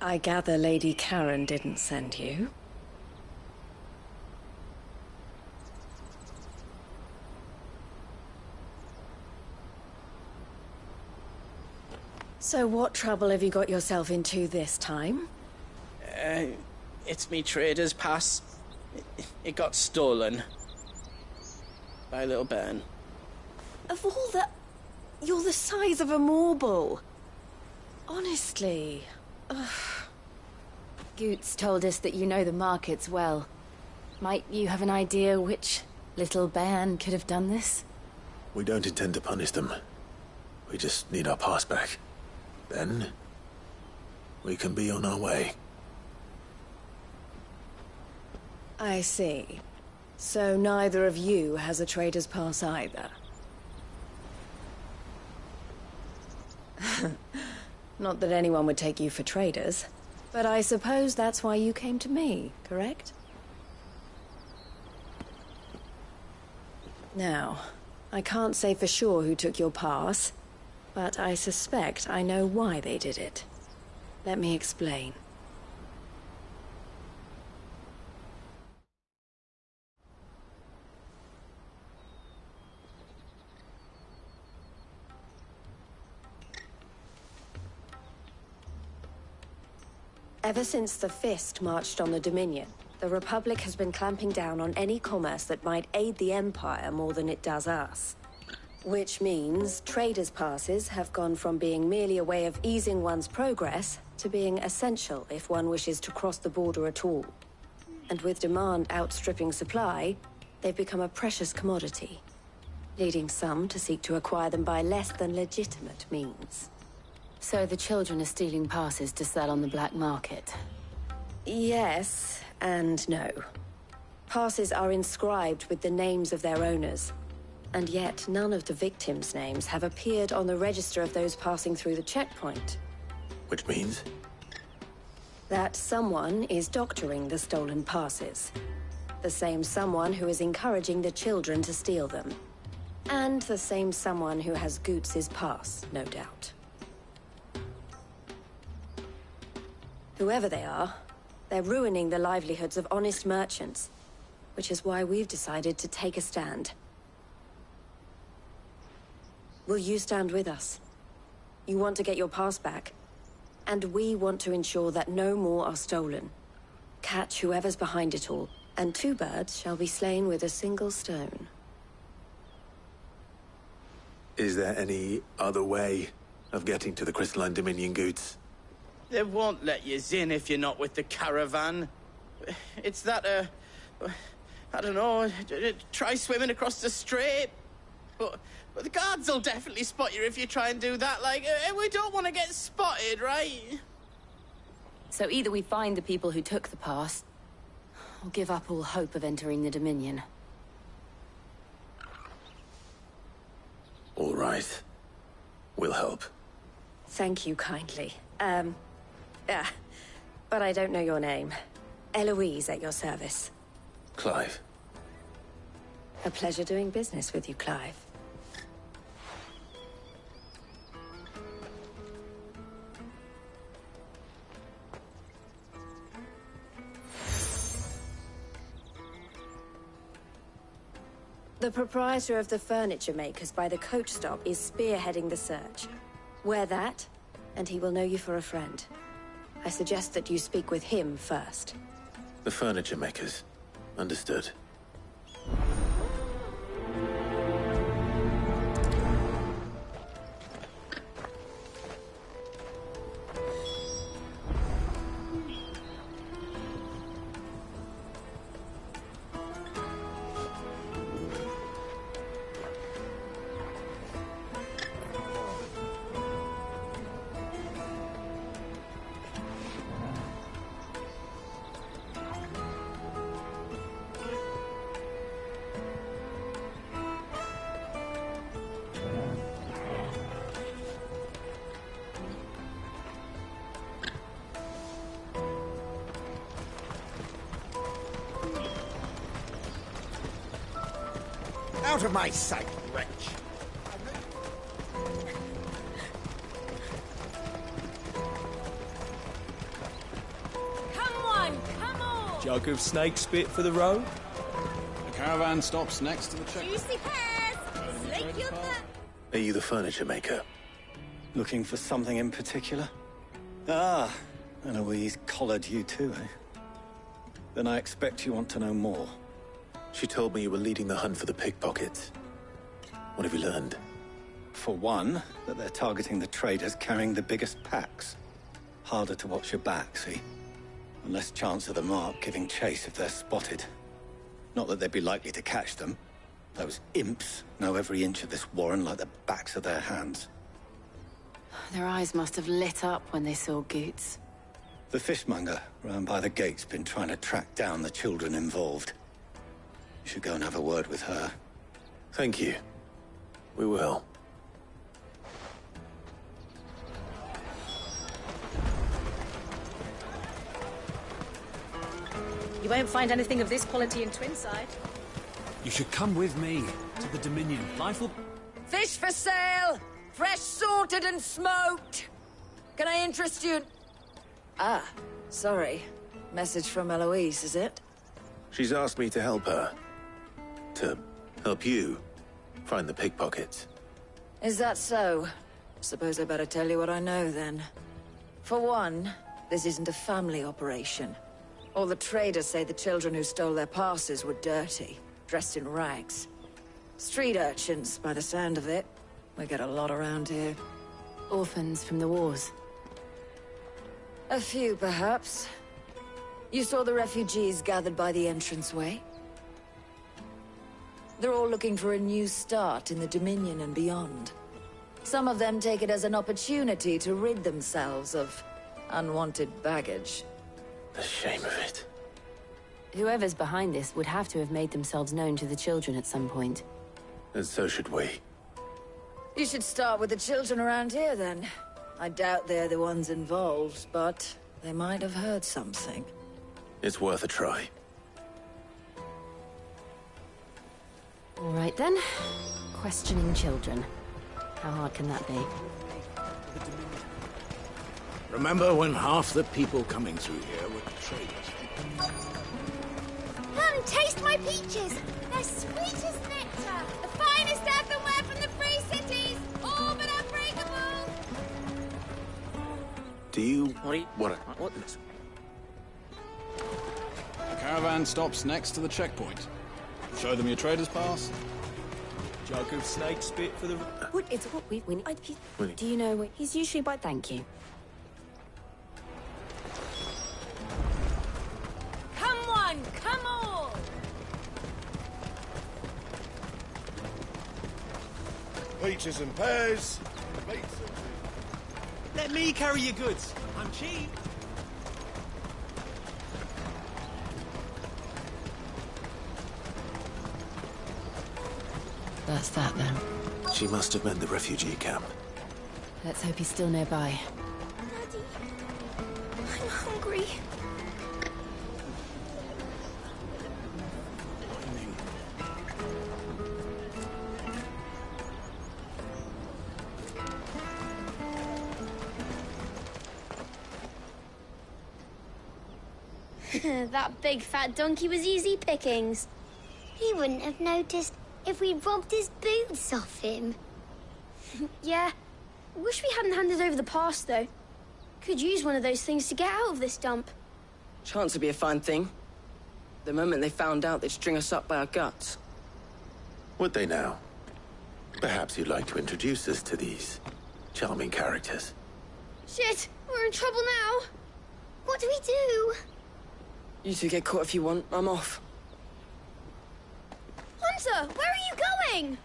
I gather Lady Karen didn't send you. So what trouble have you got yourself into this time? It's me trader's pass. It got stolen. By a little bairn. Of all the... You're the size of a marble. Honestly. Ugh. Goots told us that you know the markets well. Might you have an idea which little bairn could have done this? We don't intend to punish them. We just need our pass back. Then, we can be on our way. I see. So neither of you has a trader's pass either. Not that anyone would take you for traders, but I suppose that's why you came to me, correct? Now, I can't say for sure who took your pass, but I suspect I know why they did it. Let me explain. Ever since the Fist marched on the Dominion, the Republic has been clamping down on any commerce that might aid the Empire more than it does us. Which means traders' passes have gone from being merely a way of easing one's progress to being essential if one wishes to cross the border at all. And with demand outstripping supply, they've become a precious commodity, leading some to seek to acquire them by less than legitimate means. So the children are stealing passes to sell on the black market? Yes, and no. Passes are inscribed with the names of their owners, and yet none of the victims' names have appeared on the register of those passing through the checkpoint. Which means? That someone is doctoring the stolen passes. The same someone who is encouraging the children to steal them. And the same someone who has Goots' pass, no doubt. Whoever they are, they're ruining the livelihoods of honest merchants. which is why we've decided to take a stand. Will you stand with us? You want to get your pass back, and we want to ensure that no more are stolen. Catch whoever's behind it all, and 2 birds shall be slain with a single stone. Is there any other way of getting to the Crystalline Dominion goods? They won't let you in if you're not with the caravan. It's that, I don't know, try swimming across the strait. But the guards will definitely spot you if you try and do that. Like, we don't want to get spotted, right? So either we find the people who took the pass, or give up all hope of entering the Dominion. All right. We'll help. Thank you kindly. But I don't know your name. Eloise at your service. Clive. A pleasure doing business with you, Clive. The proprietor of the furniture makers by the coach stop is spearheading the search. Wear that, and he will know you for a friend. I suggest that you speak with him first. The furniture makers. Understood. Out of my sight, wretch! Come on, come on! Jug of snake spit for the road? The caravan stops next to the check. Juicy pears! Slake your thirst! Are you the furniture maker? Looking for something in particular? Ah, Eloise collared you too, eh? Then I expect you want to know more. She told me you were leading the hunt for the pickpockets. What have you learned? For one, that they're targeting the traders carrying the biggest packs. Harder to watch your back, see? And less chance of the mark giving chase if they're spotted. Not that they'd be likely to catch them. Those imps know every inch of this warren like the backs of their hands. Their eyes must have lit up when they saw Goots. The fishmonger round by the gate's been trying to track down the children involved. You should go and have a word with her. Thank you. We will. You won't find anything of this quality in Twinside. You should come with me to the Dominion. Life will... Fish for sale! Fresh salted and smoked! Can I interest you? Ah, sorry. Message from Eloise, is it? She's asked me to help her. To help you find the pickpockets. Is that so? Suppose I better tell you what I know, then. For one, this isn't a family operation. All the traders say the children who stole their passes were dirty, dressed in rags. Street urchins, by the sound of it. We get a lot around here. Orphans from the wars. A few, perhaps. You saw the refugees gathered by the entranceway? They're all looking for a new start in the Dominion and beyond. Some of them take it as an opportunity to rid themselves of unwanted baggage. The shame of it. Whoever's behind this would have to have made themselves known to the children at some point. And so should we. You should start with the children around here, then. I doubt they're the ones involved, but they might have heard something. It's worth a try. All right, then. Questioning children. How hard can that be? Remember when half the people coming through here were traders? one, taste my peaches. They're sweet as nectar. The finest earthenware from the Free Cities. All but unbreakable. Do you... What? The caravan stops next to the checkpoint. Show them your trader's pass. Jug of snake spit for the... What? It's what we need. Do you know what? He's usually by thank you. Come one, come all. Peaches and pears. Let me carry your goods. I'm cheap. That's that then. She must have meant the refugee camp. Let's hope he's still nearby. Daddy, I'm hungry. That big fat donkey was easy pickings. He wouldn't have noticed if we'd robbed his boots off him. Yeah. Wish we hadn't handed over the pass, though. Could use one of those things to get out of this dump. Chance would be a fine thing. The moment they found out, they'd string us up by our guts. Would they now? Perhaps you'd like to introduce us to these charming characters. Shit, we're in trouble now. What do we do? You two get caught if you want. I'm off. Hunter, where are you going?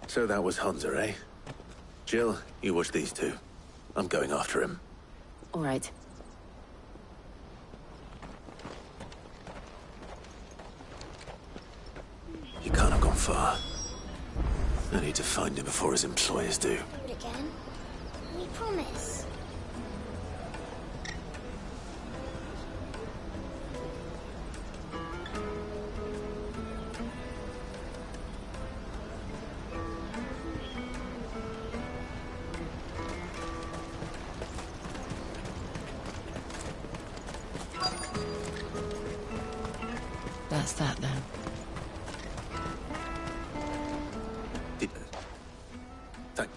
So that was Hunter, eh? Jill, you watch these two. I'm going after him. All right. You can't have gone far. I need to find him before his employers do. Do it again. We promise. That's that then. Thank...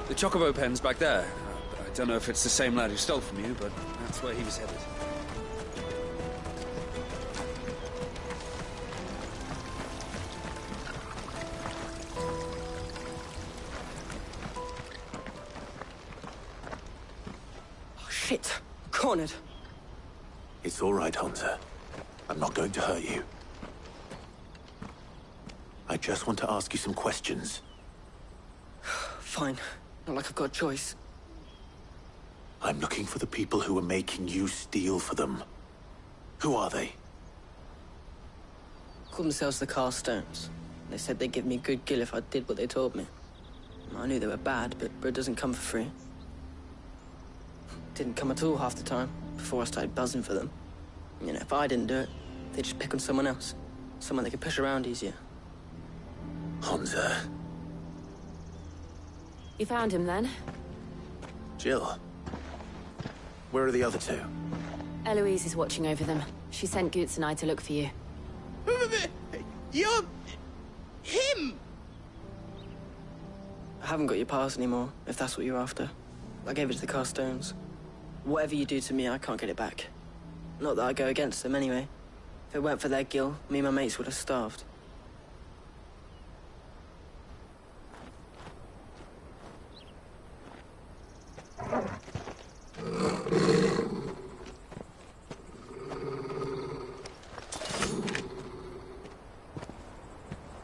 The Chocobo pen's back there. I don't know if it's the same lad who stole from you, but that's where he was headed. Oh, shit. Cornered. It's all right, Hunter. I'm not going to hurt you. I just want to ask you some questions. Fine. Not like I've got a choice. I'm looking for the people who are making you steal for them. Who are they? Called themselves the Carstones. They said they'd give me a good gill if I did what they told me. I knew they were bad, but bread doesn't come for free. Didn't come at all half the time, before I started buzzing for them. You know, if I didn't do it, they'd just pick on someone else. Someone they could push around easier. Hunter. You found him then? Jill. Where are the other two? Eloise is watching over them. She sent Goots and I to look for you. You're... him! I haven't got your pass anymore, if that's what you're after. I gave it to the Carstones. Whatever you do to me, I can't get it back. Not that I go against them anyway. If it weren't for their gill, me and my mates would have starved.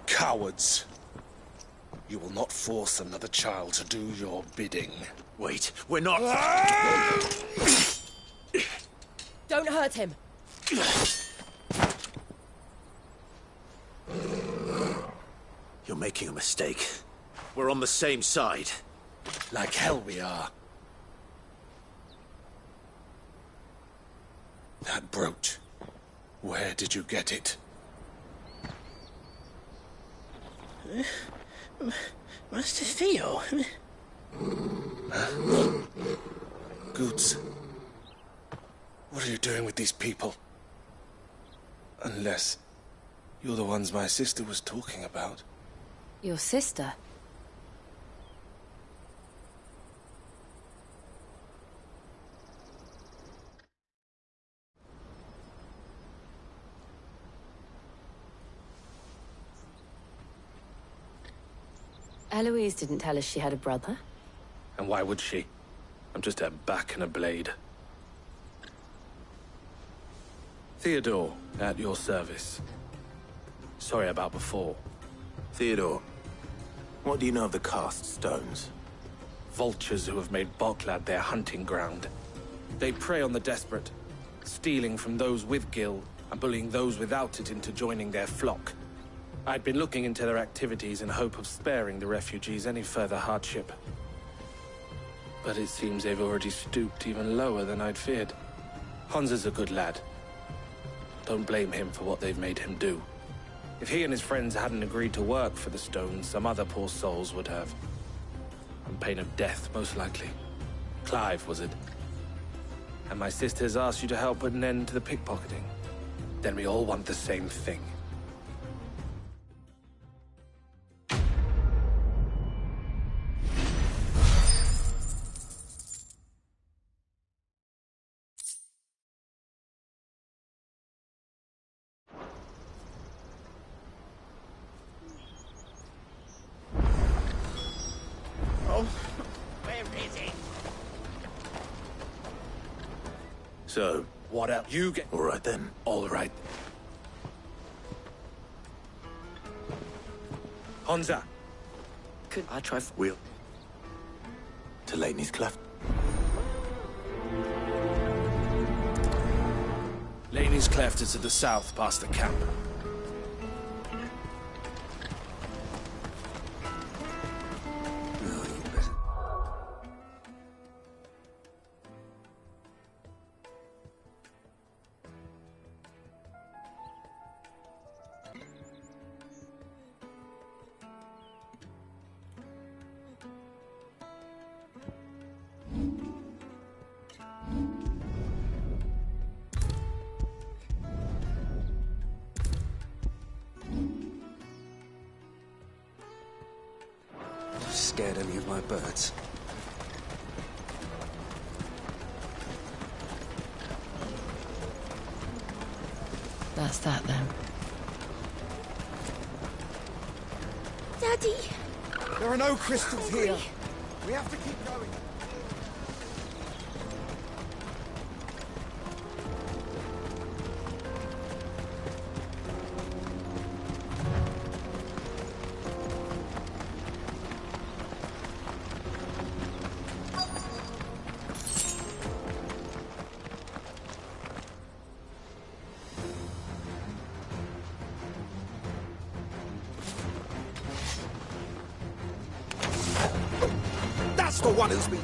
Cowards. You will not force another child to do your bidding. Wait, we're not... Don't hurt him. You're making a mistake. We're on the same side. Like hell we are. That brooch. Where did you get it? Master Theo? Goods. What are you doing with these people? Unless you're the ones my sister was talking about. Your sister? Eloise didn't tell us she had a brother. And why would she? I'm just her back and a blade. Theodore, at your service. Sorry about before. Theodore, what do you know of the cast stones? Vultures who have made Boklad their hunting ground. They prey on the desperate, stealing from those with gil and bullying those without it into joining their flock. I'd been looking into their activities in hope of sparing the refugees any further hardship. But it seems they've already stooped even lower than I'd feared. Hans is a good lad. Don't blame him for what they've made him do. If he and his friends hadn't agreed to work for the stones, some other poor souls would have. On pain of death, most likely. Clive, was it? And my sisters asked you to help put an end to the pickpocketing. Then we all want the same thing. So, what else? You get... All right, then. All right. Honza. Could I try... Wheel. To Laney's Cleft. Laney's Cleft is to the south, past the camp. Scared any of my birds? That's that, then. Daddy! There are no crystals here. We have to keep going. That's the one who's been...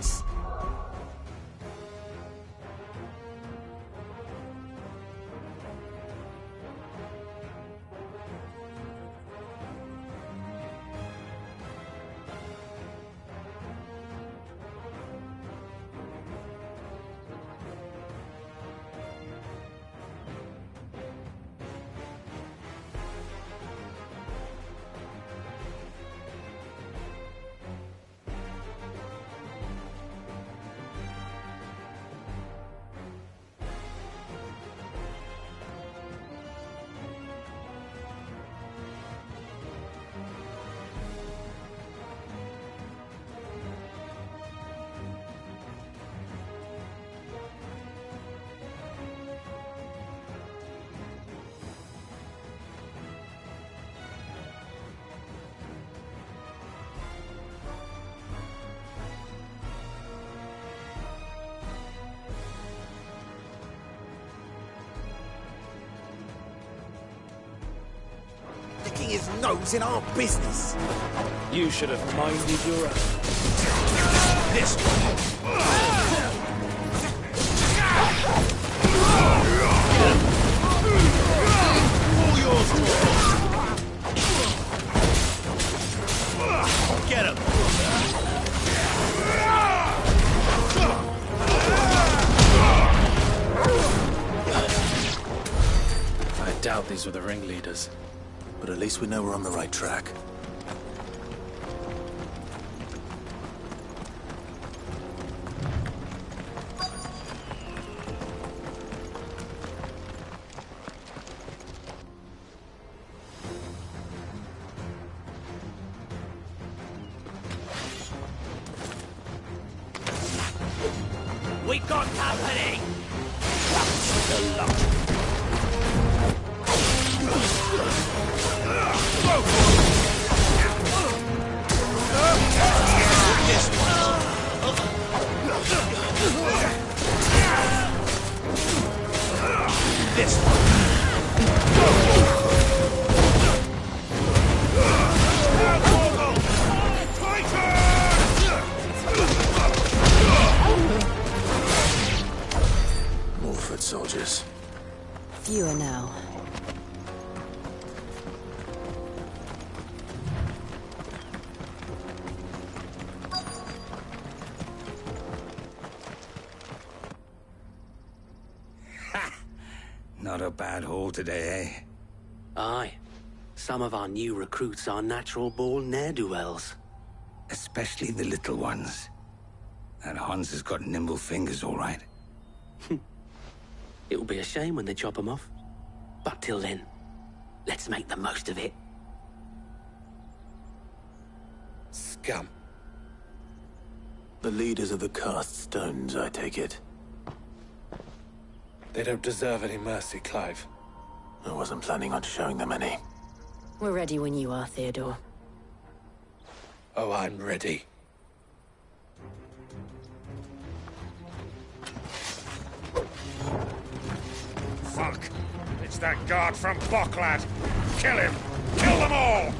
his nose in our business. You should have minded your own. This all yours, get him. I doubt these were the ringleaders. But at least we know we're on the right track. We got company! This More foot soldiers. Fewer now. Not a bad haul today, eh? Aye. Some of our new recruits are natural-born ne'er-do-wells. Especially the little ones. That Hans has got nimble fingers, all right. It'll be a shame when they chop them off. But till then, let's make the most of it. Scum. The leaders of the cast stones, I take it. They don't deserve any mercy, Clive. I wasn't planning on showing them any. We're ready when you are, Theodore. Oh, I'm ready. Fuck! It's that guard from Bocklad! Kill him! Kill them all!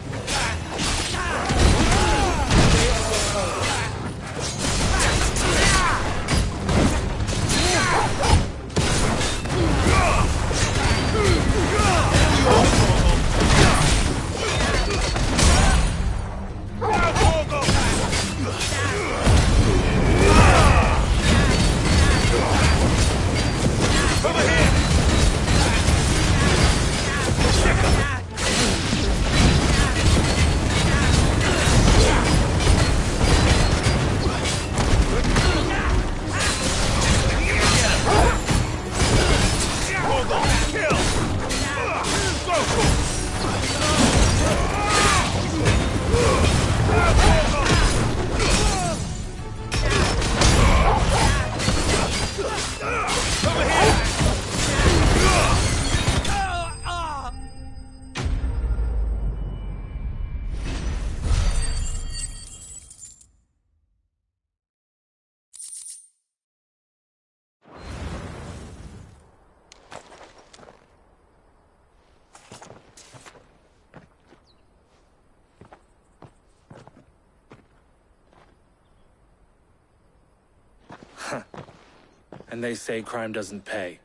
And they say crime doesn't pay.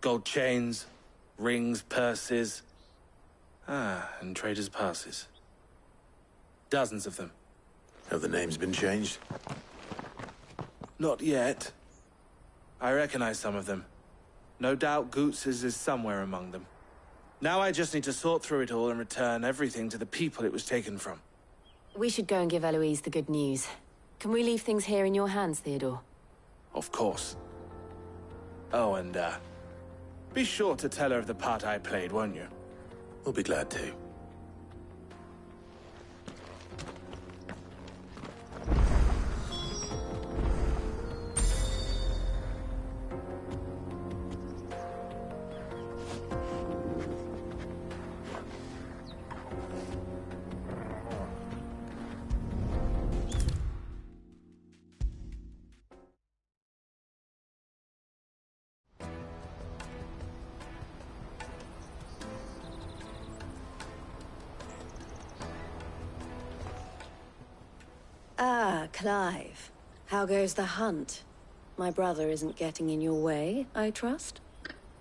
Gold chains, rings, purses. And traders' passes. Dozens of them. Have the names been changed? Not yet. I recognize some of them. No doubt Goots's is somewhere among them. Now I just need to sort through it all and return everything to the people it was taken from. We should go and give Eloise the good news. Can we leave things here in your hands, Theodore? Of course. Oh, and, be sure to tell her of the part I played, won't you? We'll be glad to. Clive. How goes the hunt? My brother isn't getting in your way, I trust?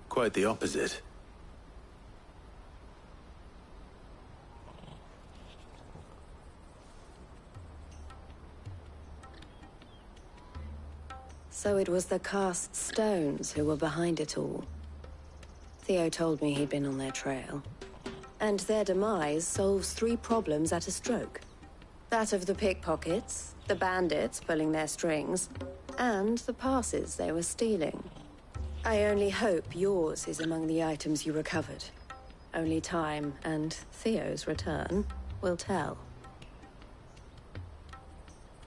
Quite the opposite. So it was the cast stones who were behind it all. Theo told me he'd been on their trail. And their demise solves 3 problems at a stroke. That of the pickpockets, the bandits pulling their strings, and the passes they were stealing. I only hope yours is among the items you recovered. Only time and Theo's return will tell.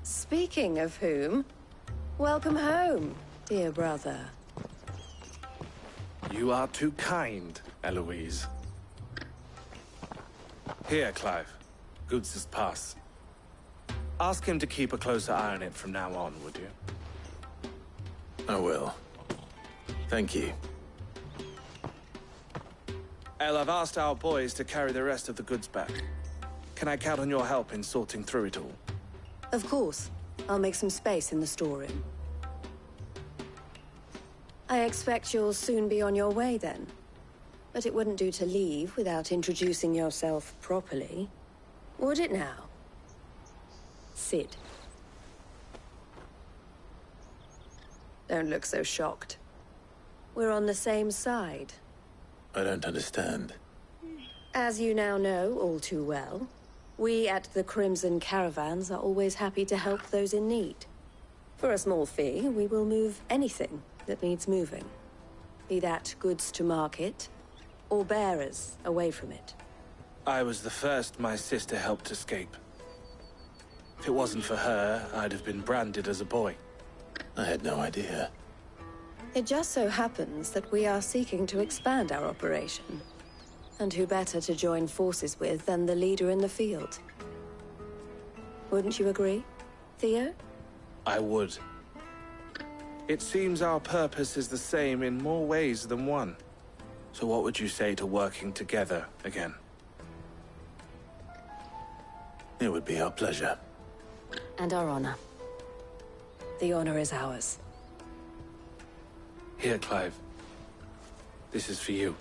Speaking of whom, welcome home, dear brother. You are too kind, Eloise. Here, Clive. Goods' pass. Ask him to keep a closer eye on it from now on, would you? I will. Thank you. El, I've asked our boys to carry the rest of the goods back. Can I count on your help in sorting through it all? Of course. I'll make some space in the storeroom. I expect you'll soon be on your way then. But it wouldn't do to leave without introducing yourself properly. Would it now? Sid. Don't look so shocked. We're on the same side. I don't understand. As you now know all too well, we at the Crimson Caravans are always happy to help those in need. For a small fee, we will move anything that needs moving. Be that goods to market, or bearers away from it. I was the first my sister helped escape. If it wasn't for her, I'd have been branded as a boy. I had no idea. It just so happens that we are seeking to expand our operation. And who better to join forces with than the leader in the field? Wouldn't you agree, Theo? I would. It seems our purpose is the same in more ways than one. So what would you say to working together again? It would be our pleasure. And our honor. The honor is ours. Here, Clive. This is for you.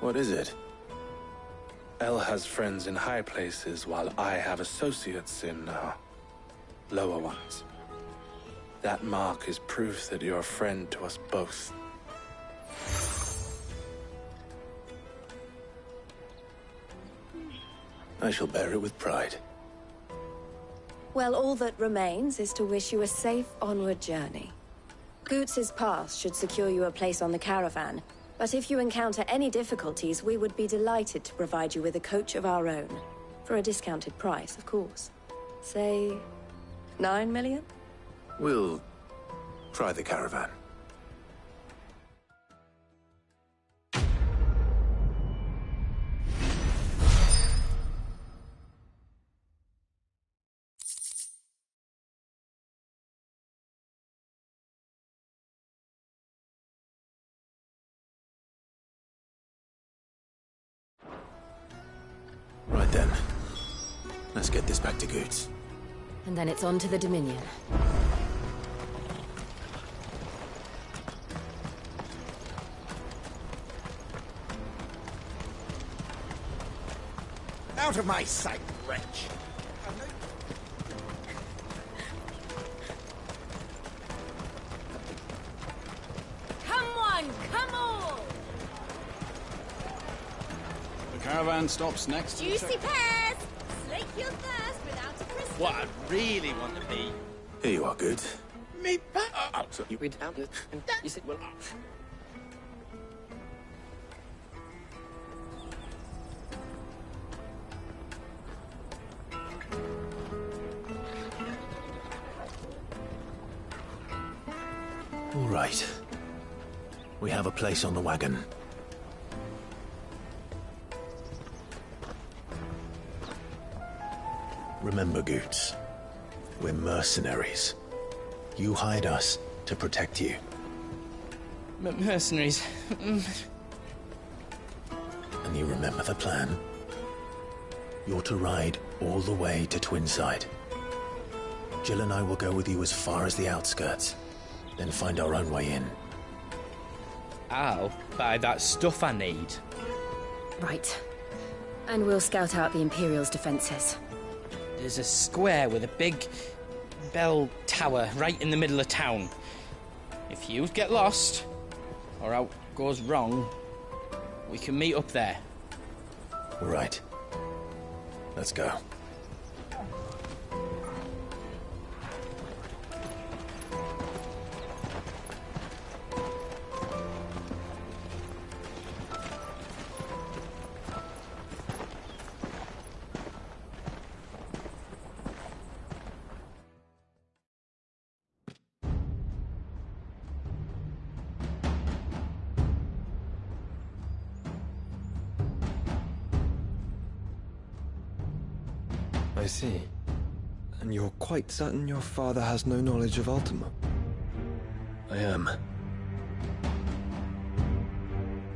What is it? El has friends in high places, while I have associates in, lower ones. That mark is proof that you're a friend to us both. I shall bear it with pride. Well, all that remains is to wish you a safe onward journey. Goots' pass should secure you a place on the caravan, but if you encounter any difficulties, we would be delighted to provide you with a coach of our own. For a discounted price, of course. Say, 9 million? We'll try the caravan. Right then. Let's get this back to Goots. And then it's on to the Dominion. Out of my sight, wretch! Come on, come on! The caravan stops next to the Juicy pears! Slake your thirst without a crystal. What I really want to be. Here you are, Goots. Me back. So you read down and you said, well, All right. We have a place on the wagon. Remember, Goots, we're mercenaries. You hired us to protect you. Mercenaries. And you remember the plan? You're to ride all the way to Twinside. Jill and I will go with you as far as the outskirts, then find our own way in. I'll buy that stuff I need. Right. And we'll scout out the Imperial's defenses. There's a square with a big bell tower right in the middle of town. If you get lost, or out goes wrong, we can meet up there. All right. Let's go. I see. And you're quite certain your father has no knowledge of Ultima? I am.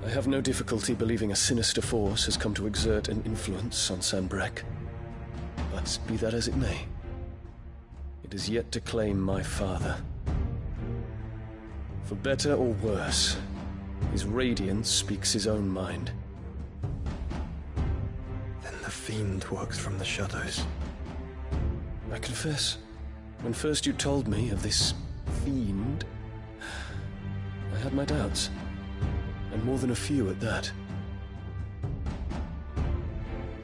I have no difficulty believing a sinister force has come to exert an influence on Sanbreque. But be that as it may, it is yet to claim my father. For better or worse, his radiance speaks his own mind. Then the Fiend works from the shadows. I confess, when first you told me of this Fiend, I had my doubts. And more than a few at that.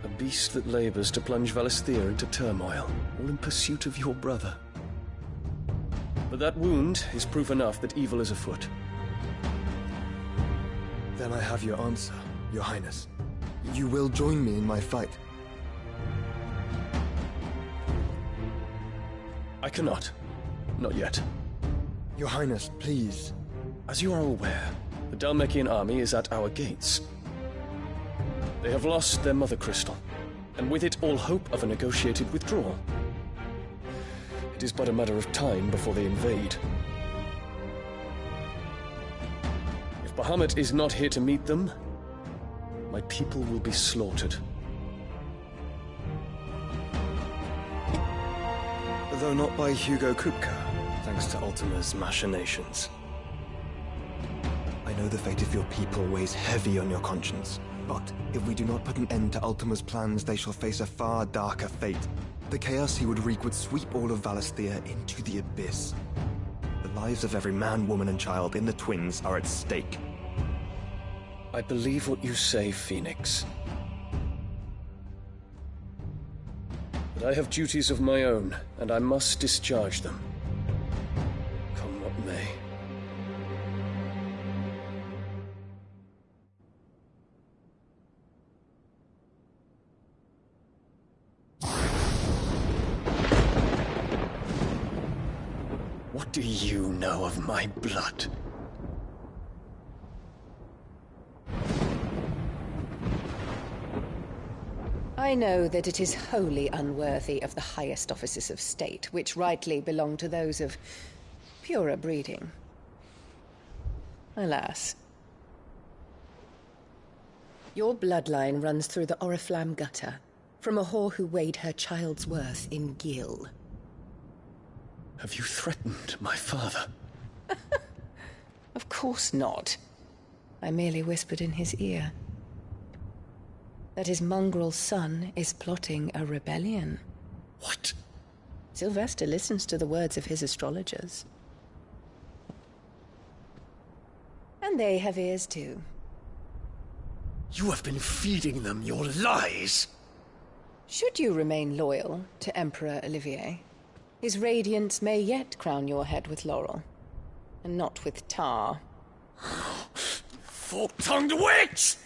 A beast that labors to plunge Valisthea into turmoil, all in pursuit of your brother. But that wound is proof enough that evil is afoot. Then I have your answer, Your Highness. You will join me in my fight. I cannot. Not yet. Your Highness, please. As you are aware, the Dhalmekian army is at our gates. They have lost their mother crystal, and with it all hope of a negotiated withdrawal. It is but a matter of time before they invade. If Bahamut is not here to meet them, my people will be slaughtered. Though not by Hugo Kupka, thanks to Ultima's machinations. I know the fate of your people weighs heavy on your conscience, but if we do not put an end to Ultima's plans, they shall face a far darker fate. The chaos he would wreak would sweep all of Valisthea into the abyss. The lives of every man, woman, and child in the Twins are at stake. I believe what you say, Phoenix. But I have duties of my own, and I must discharge them. Come what may. What do you know of my blood? I know that it is wholly unworthy of the highest offices of state, which rightly belong to those of purer breeding. Alas. Your bloodline runs through the Oriflamme gutter, from a whore who weighed her child's worth in gil. Have you threatened my father? Of course not. I merely whispered in his ear that his mongrel son is plotting a rebellion. What? Sylvester listens to the words of his astrologers. And they have ears too. You have been feeding them your lies! Should you remain loyal to Emperor Olivier, his radiance may yet crown your head with laurel, and not with tar. Fork-tongued witch!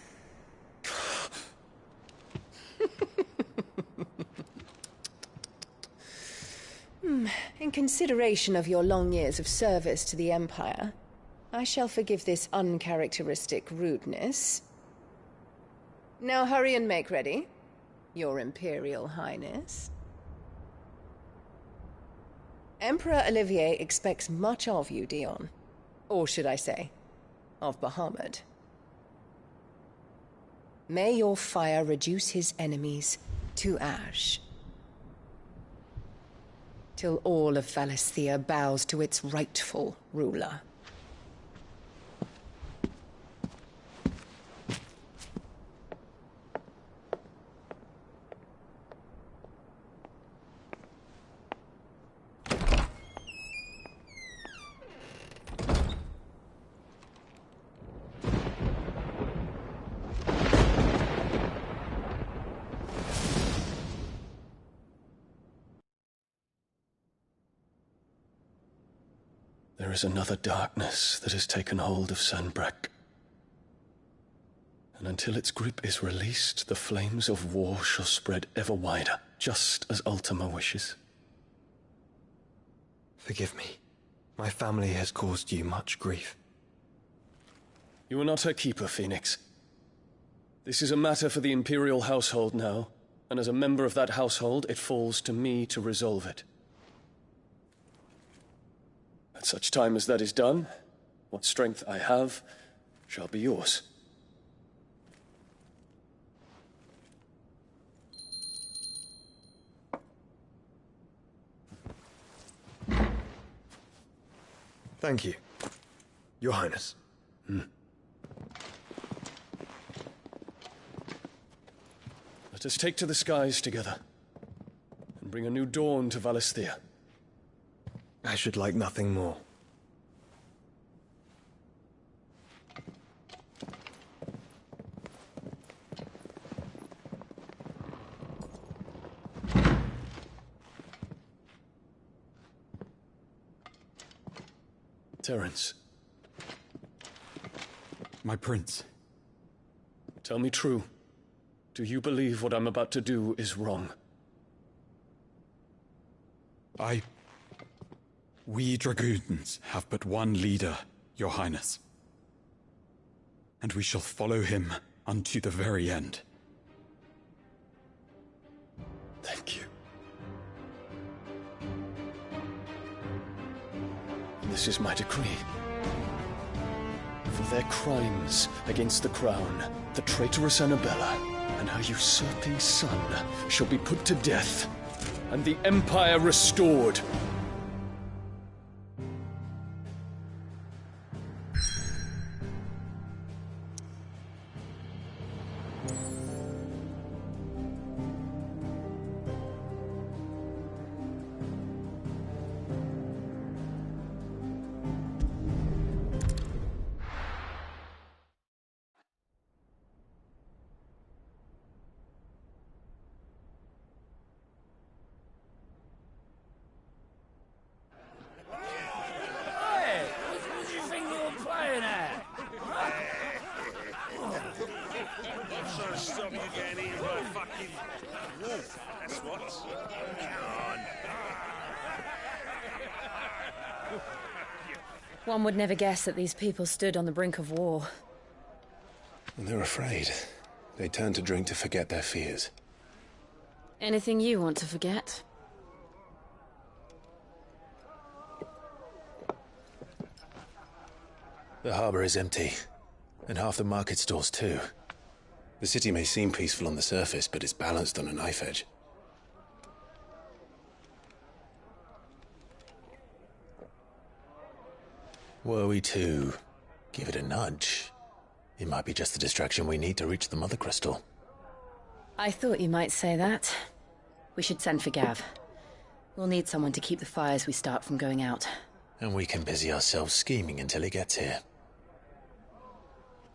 In consideration of your long years of service to the Empire, I shall forgive this uncharacteristic rudeness. Now hurry and make ready, Your Imperial Highness. Emperor Olivier expects much of you, Dion. Or should I say, of Bahamut. May your fire reduce his enemies to ash. Till all of Valisthea bows to its rightful ruler. There is another darkness that has taken hold of Sanbreque. And until its grip is released, the flames of war shall spread ever wider, just as Ultima wishes. Forgive me. My family has caused you much grief. You are not her keeper, Phoenix. This is a matter for the Imperial household now, and as a member of that household, it falls to me to resolve it. At such time as that is done, what strength I have shall be yours. Thank you, Your Highness. Let us take to the skies together, and bring a new dawn to Valisthea. I should like nothing more. Terence. My prince. Tell me true. Do you believe what I'm about to do is wrong? We dragoons have but one leader, Your Highness. And we shall follow him unto the very end. Thank you. This is my decree. For their crimes against the crown, the traitorous Annabella and her usurping son shall be put to death, and the Empire restored. One would never guess that these people stood on the brink of war. They're afraid. They turn to drink to forget their fears. Anything you want to forget? The harbor is empty, and half the market stalls too. The city may seem peaceful on the surface, but it's balanced on a knife edge. Were we to give it a nudge, it might be just the distraction we need to reach the Mother Crystal. I thought you might say that. We should send for Gav. We'll need someone to keep the fires we start from going out. And we can busy ourselves scheming until he gets here.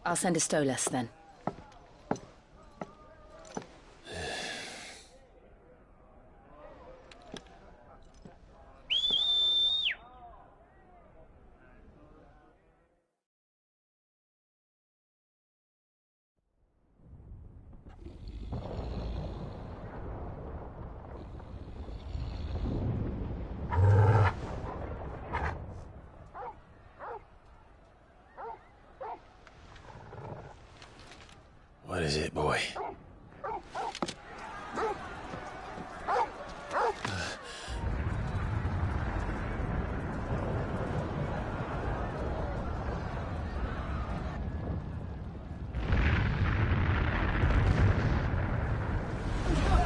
I'll send a Stolas then. What is it, boy?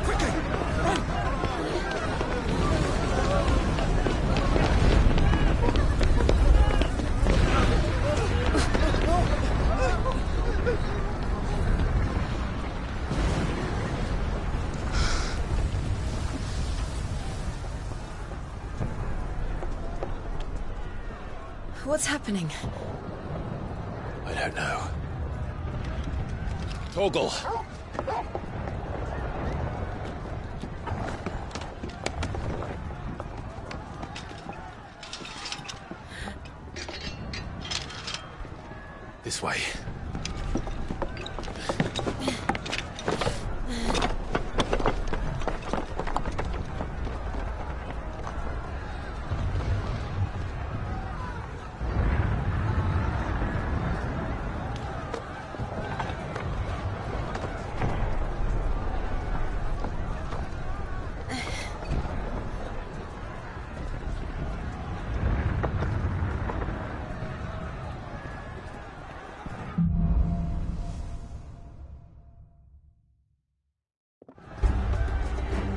Quickly! What's happening? I don't know. Torgal! This way.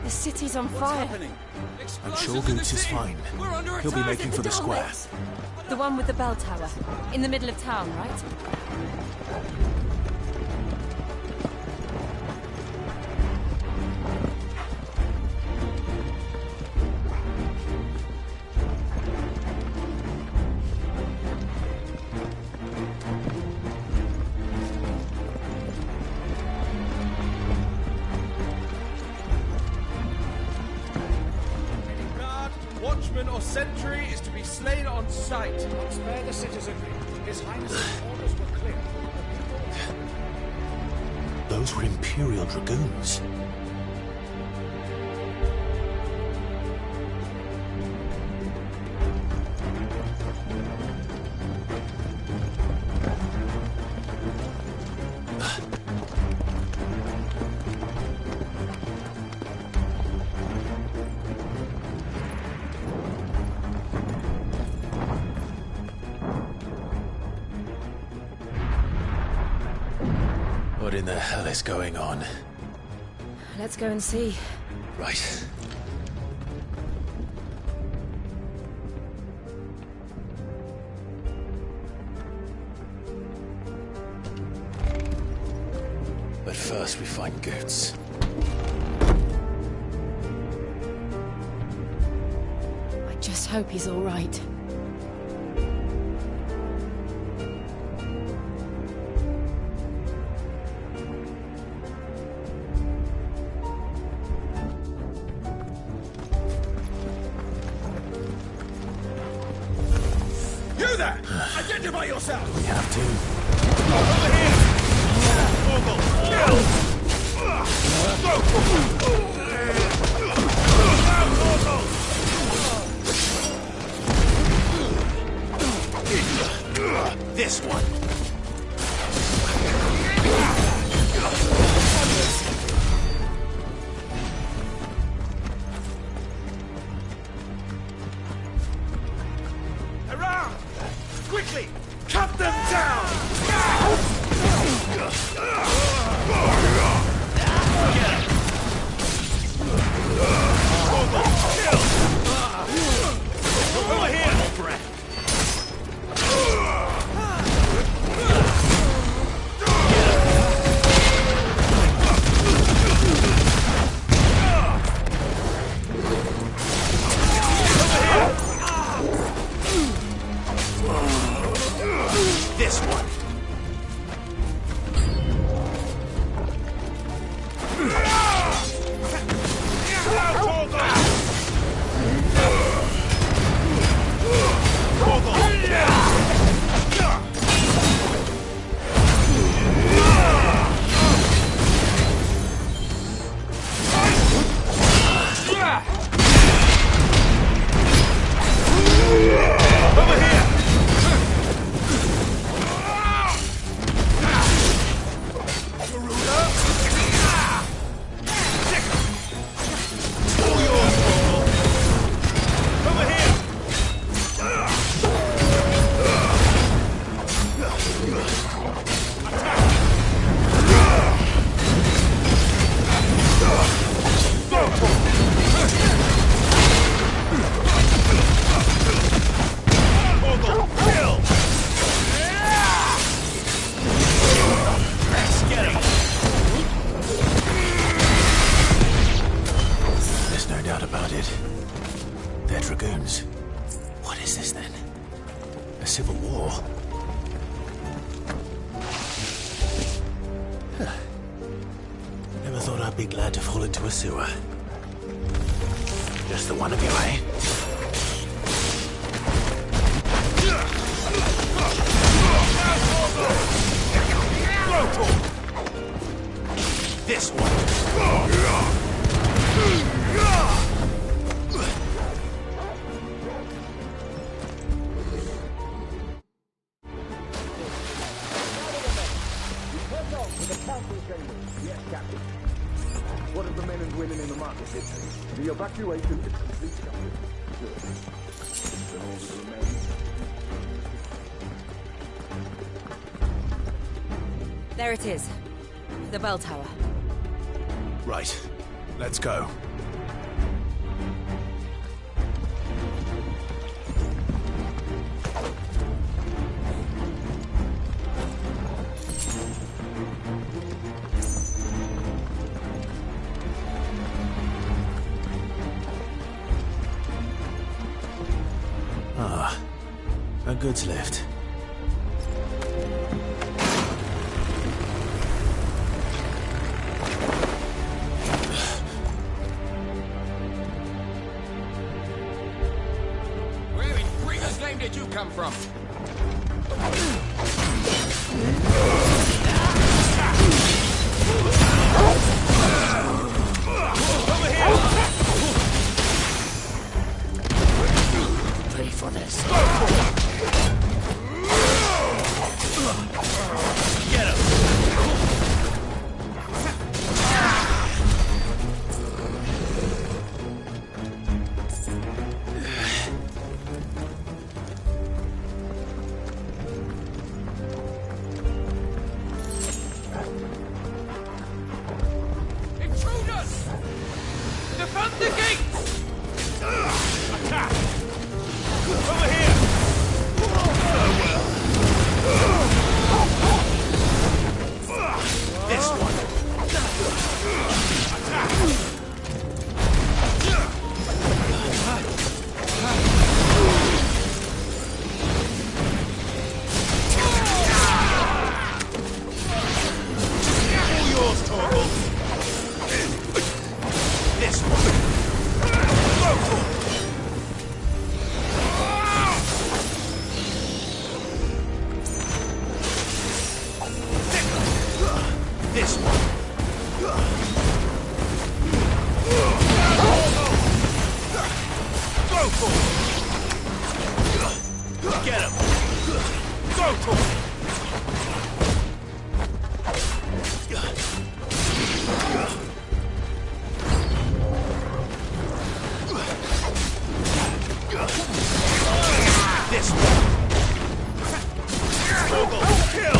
The city's on fire. I'm sure Goots is fine. He'll be making for the square. The one with the bell tower. In the middle of town, right? Watchman or sentry is to be slain on sight. Spare the citizenry. His Highness's orders were clear. Those were Imperial Dragoons. What in the hell is going on? Let's go and see. Right. But first we find Goots. I just hope he's all right. You there! Identify yourself! We have to. Over here! This one. Around! Quickly! Cut them down! Over here! This one. Over here! door. Never thought I'd be glad to fall into a sewer. Just the one of you, eh? This one. Yes, Captain. What of the men and women in the market district? The evacuation is complete, Captain. Good. Then all that remains. There it is. The bell tower. Right. Let's go. Ah, a goods lift. Where in Creeper's name did you come from? Ready for this. Get him! Intruders! Defend the gates! Attack! Over here! This one. All yours, Torgal! This one. This one. Go for it. Get him. Go for it. This one. Kill.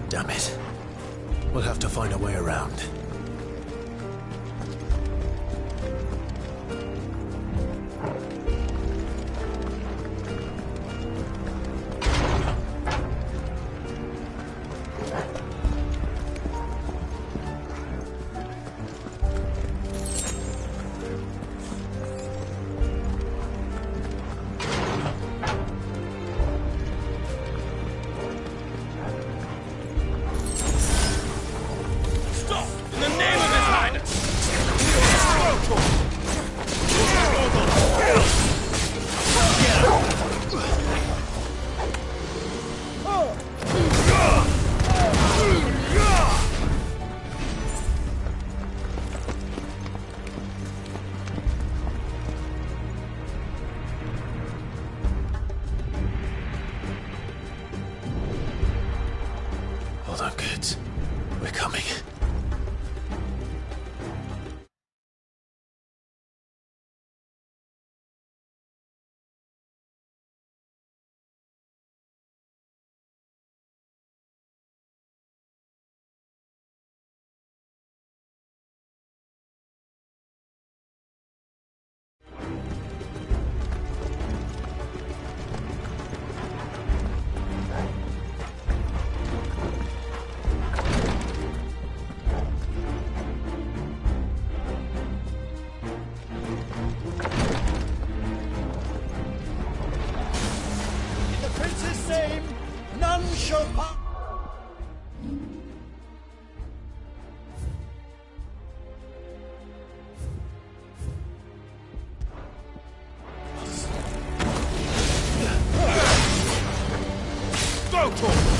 Damn it. We'll have to find a way around. Hold on, kids. We're coming. None shall pass. Go to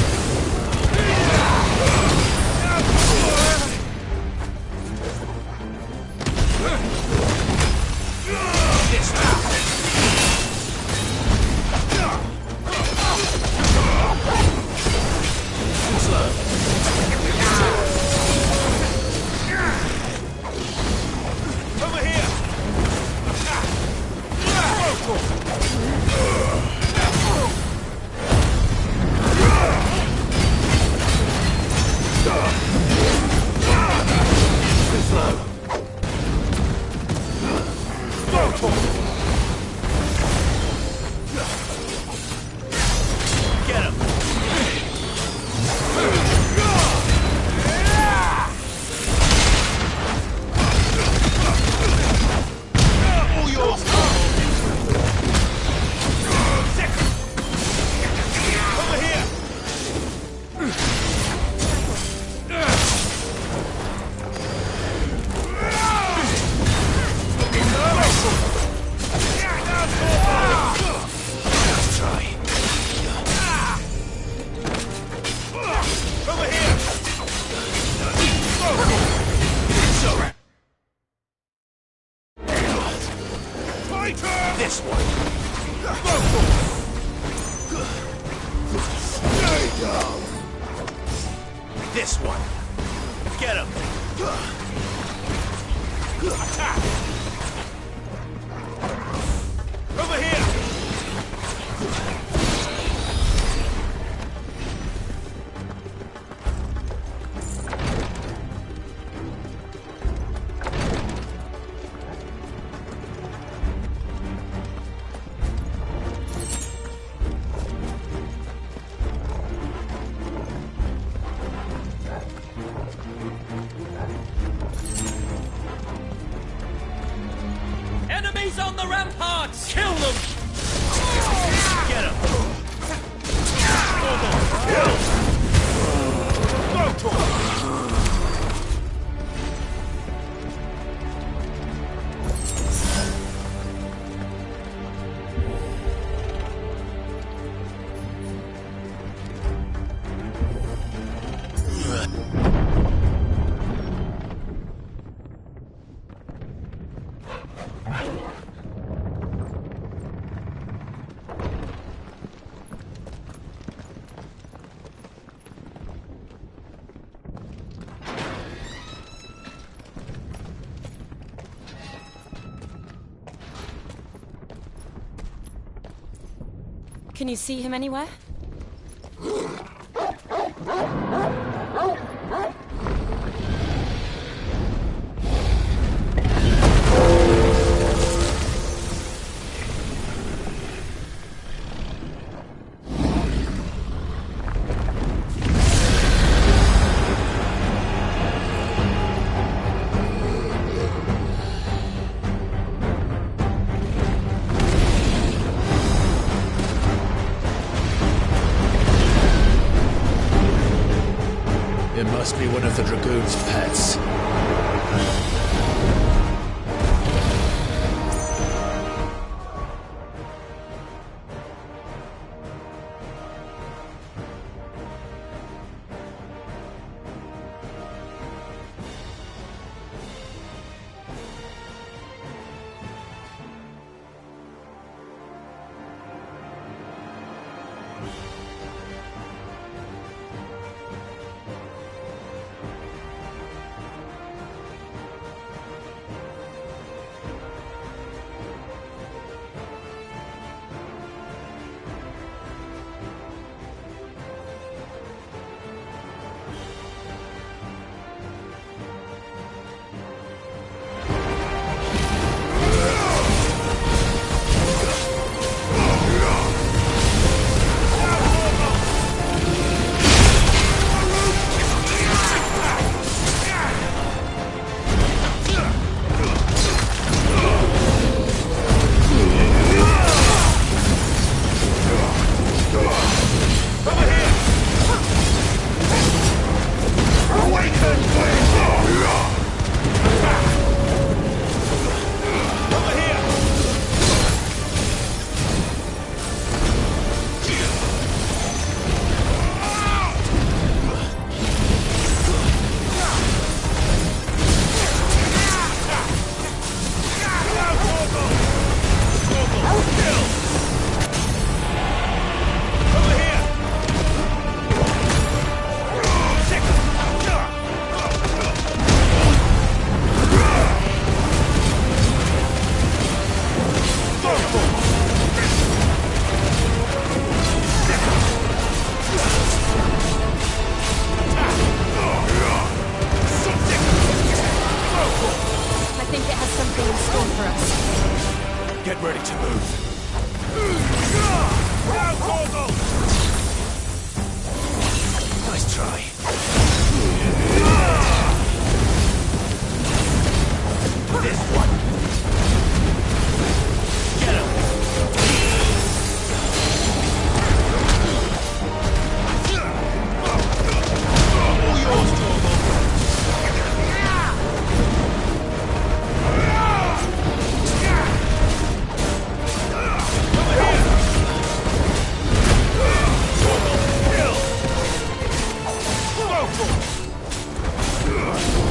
this one. Stay down. This one. Get him. Attack. Over here. Enemies on the ramparts! Kill them! Get him! Go to him! Can you see him anywhere? It must be one of the Dragoon's pets. try. This one. Get him! All yours, Torval.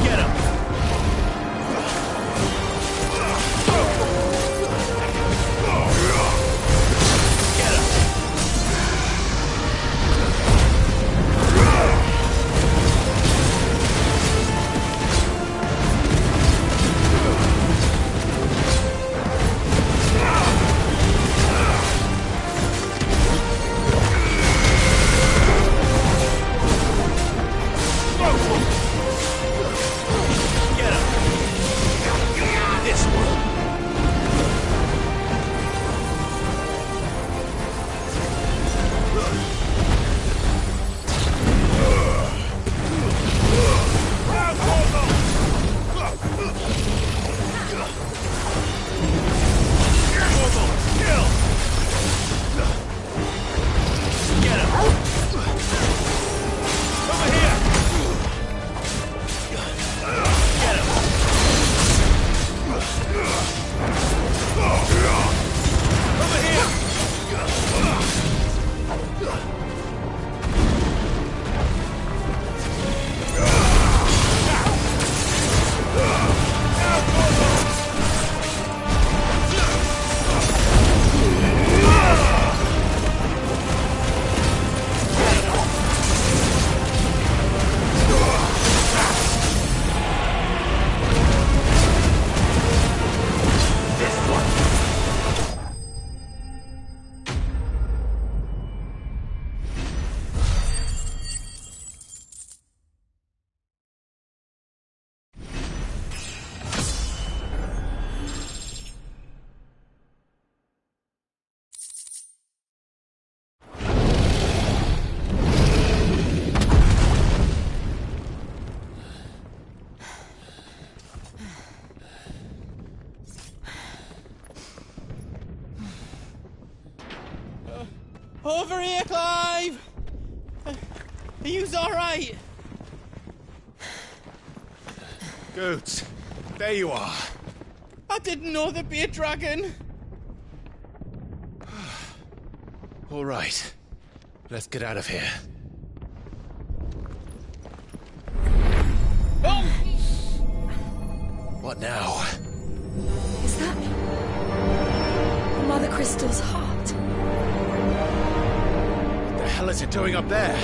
Get him! Over here, Clive! Are you alright? Goots, there you are. I didn't know there'd be a dragon. All right, let's get out of here. Oh! What now? Is that Mother Crystal's heart? What the hell is it doing up there?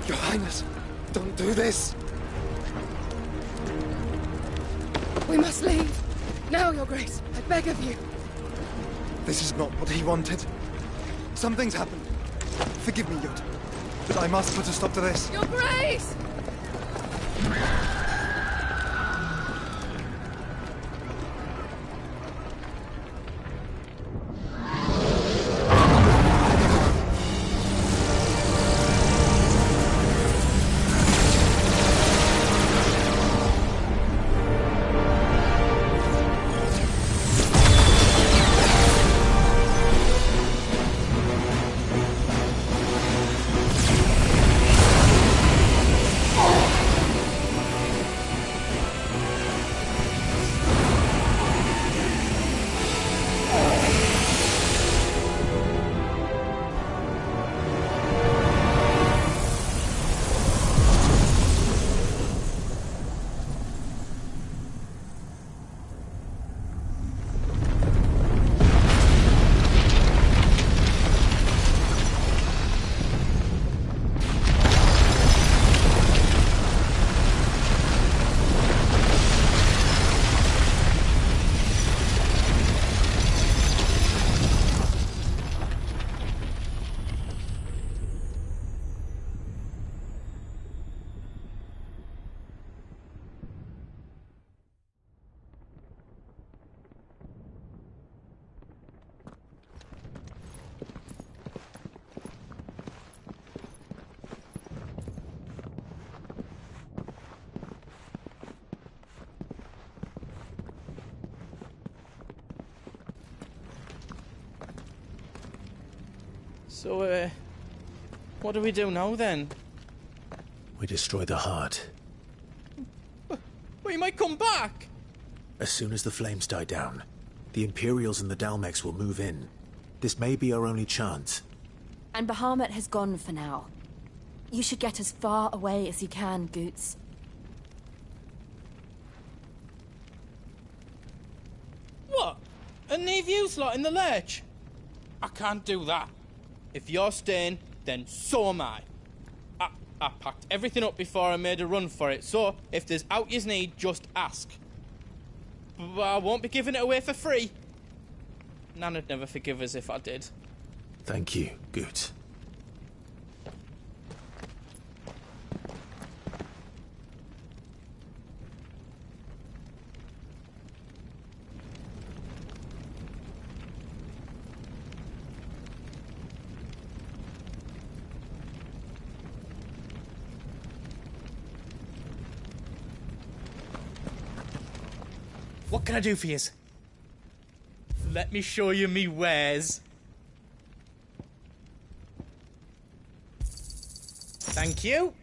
Your Highness, don't do this. We must leave. Now, Your Grace. I beg of you. This is not what he wanted. Something's happened. Forgive me, Yoda, but I must put a stop to this. Your Grace! So, what do we do now, then? We destroy the heart. Well, you might come back! As soon as the flames die down, the Imperials and the Dalmex will move in. This may be our only chance. And Bahamut has gone for now. You should get as far away as you can, Goots. What? And leave you lot in the lurch? I can't do that. If you're staying, then so am I. I packed everything up before I made a run for it, so if there's out yous need, just ask. But I won't be giving it away for free. Nana'd never forgive us if I did. Thank you, Goots. What can I do for yous? Let me show you me wares. Thank you.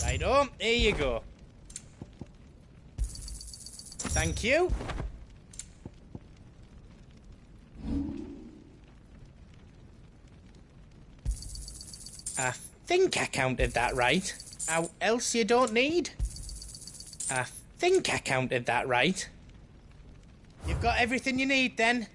Righto, here you go. Thank you. I think I counted that right. How else you don't need? I think I counted that right. You've got everything you need then.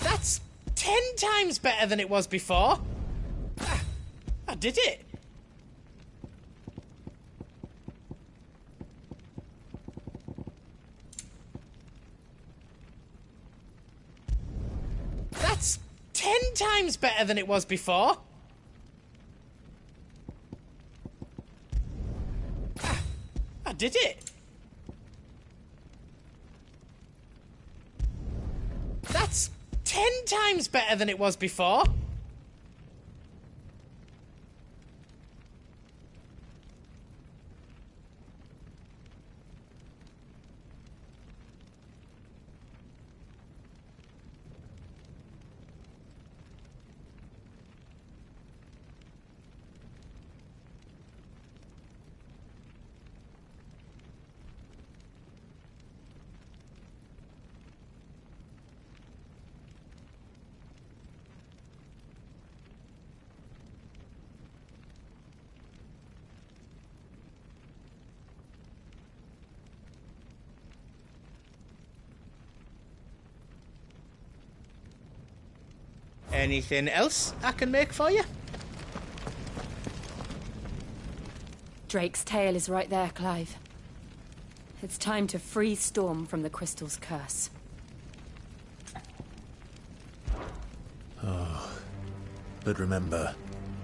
That's 10 times better than it was before. I did it. That's 10 times better than it was before. I did it. That's 10 times better than it was before. Anything else I can make for you? Drake's tail is right there, Clive. It's time to free Storm from the crystal's curse. Oh. But remember...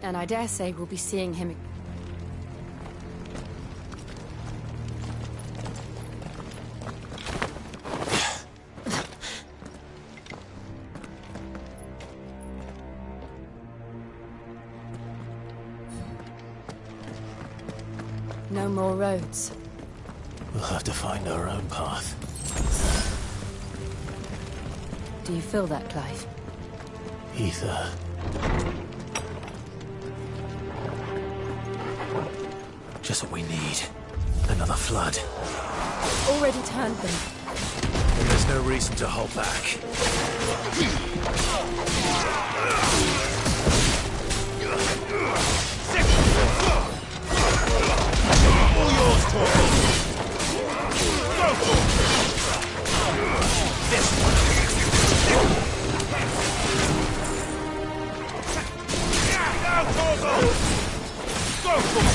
And I dare say we'll be seeing him... No more roads. We'll have to find our own path. Do you feel that, Clive? Ether. Just what we need. Another flood. Already turned them. And there's no reason to hold back. All yours, Torvald! Go for it! This one! Now, Torvald! Go for it!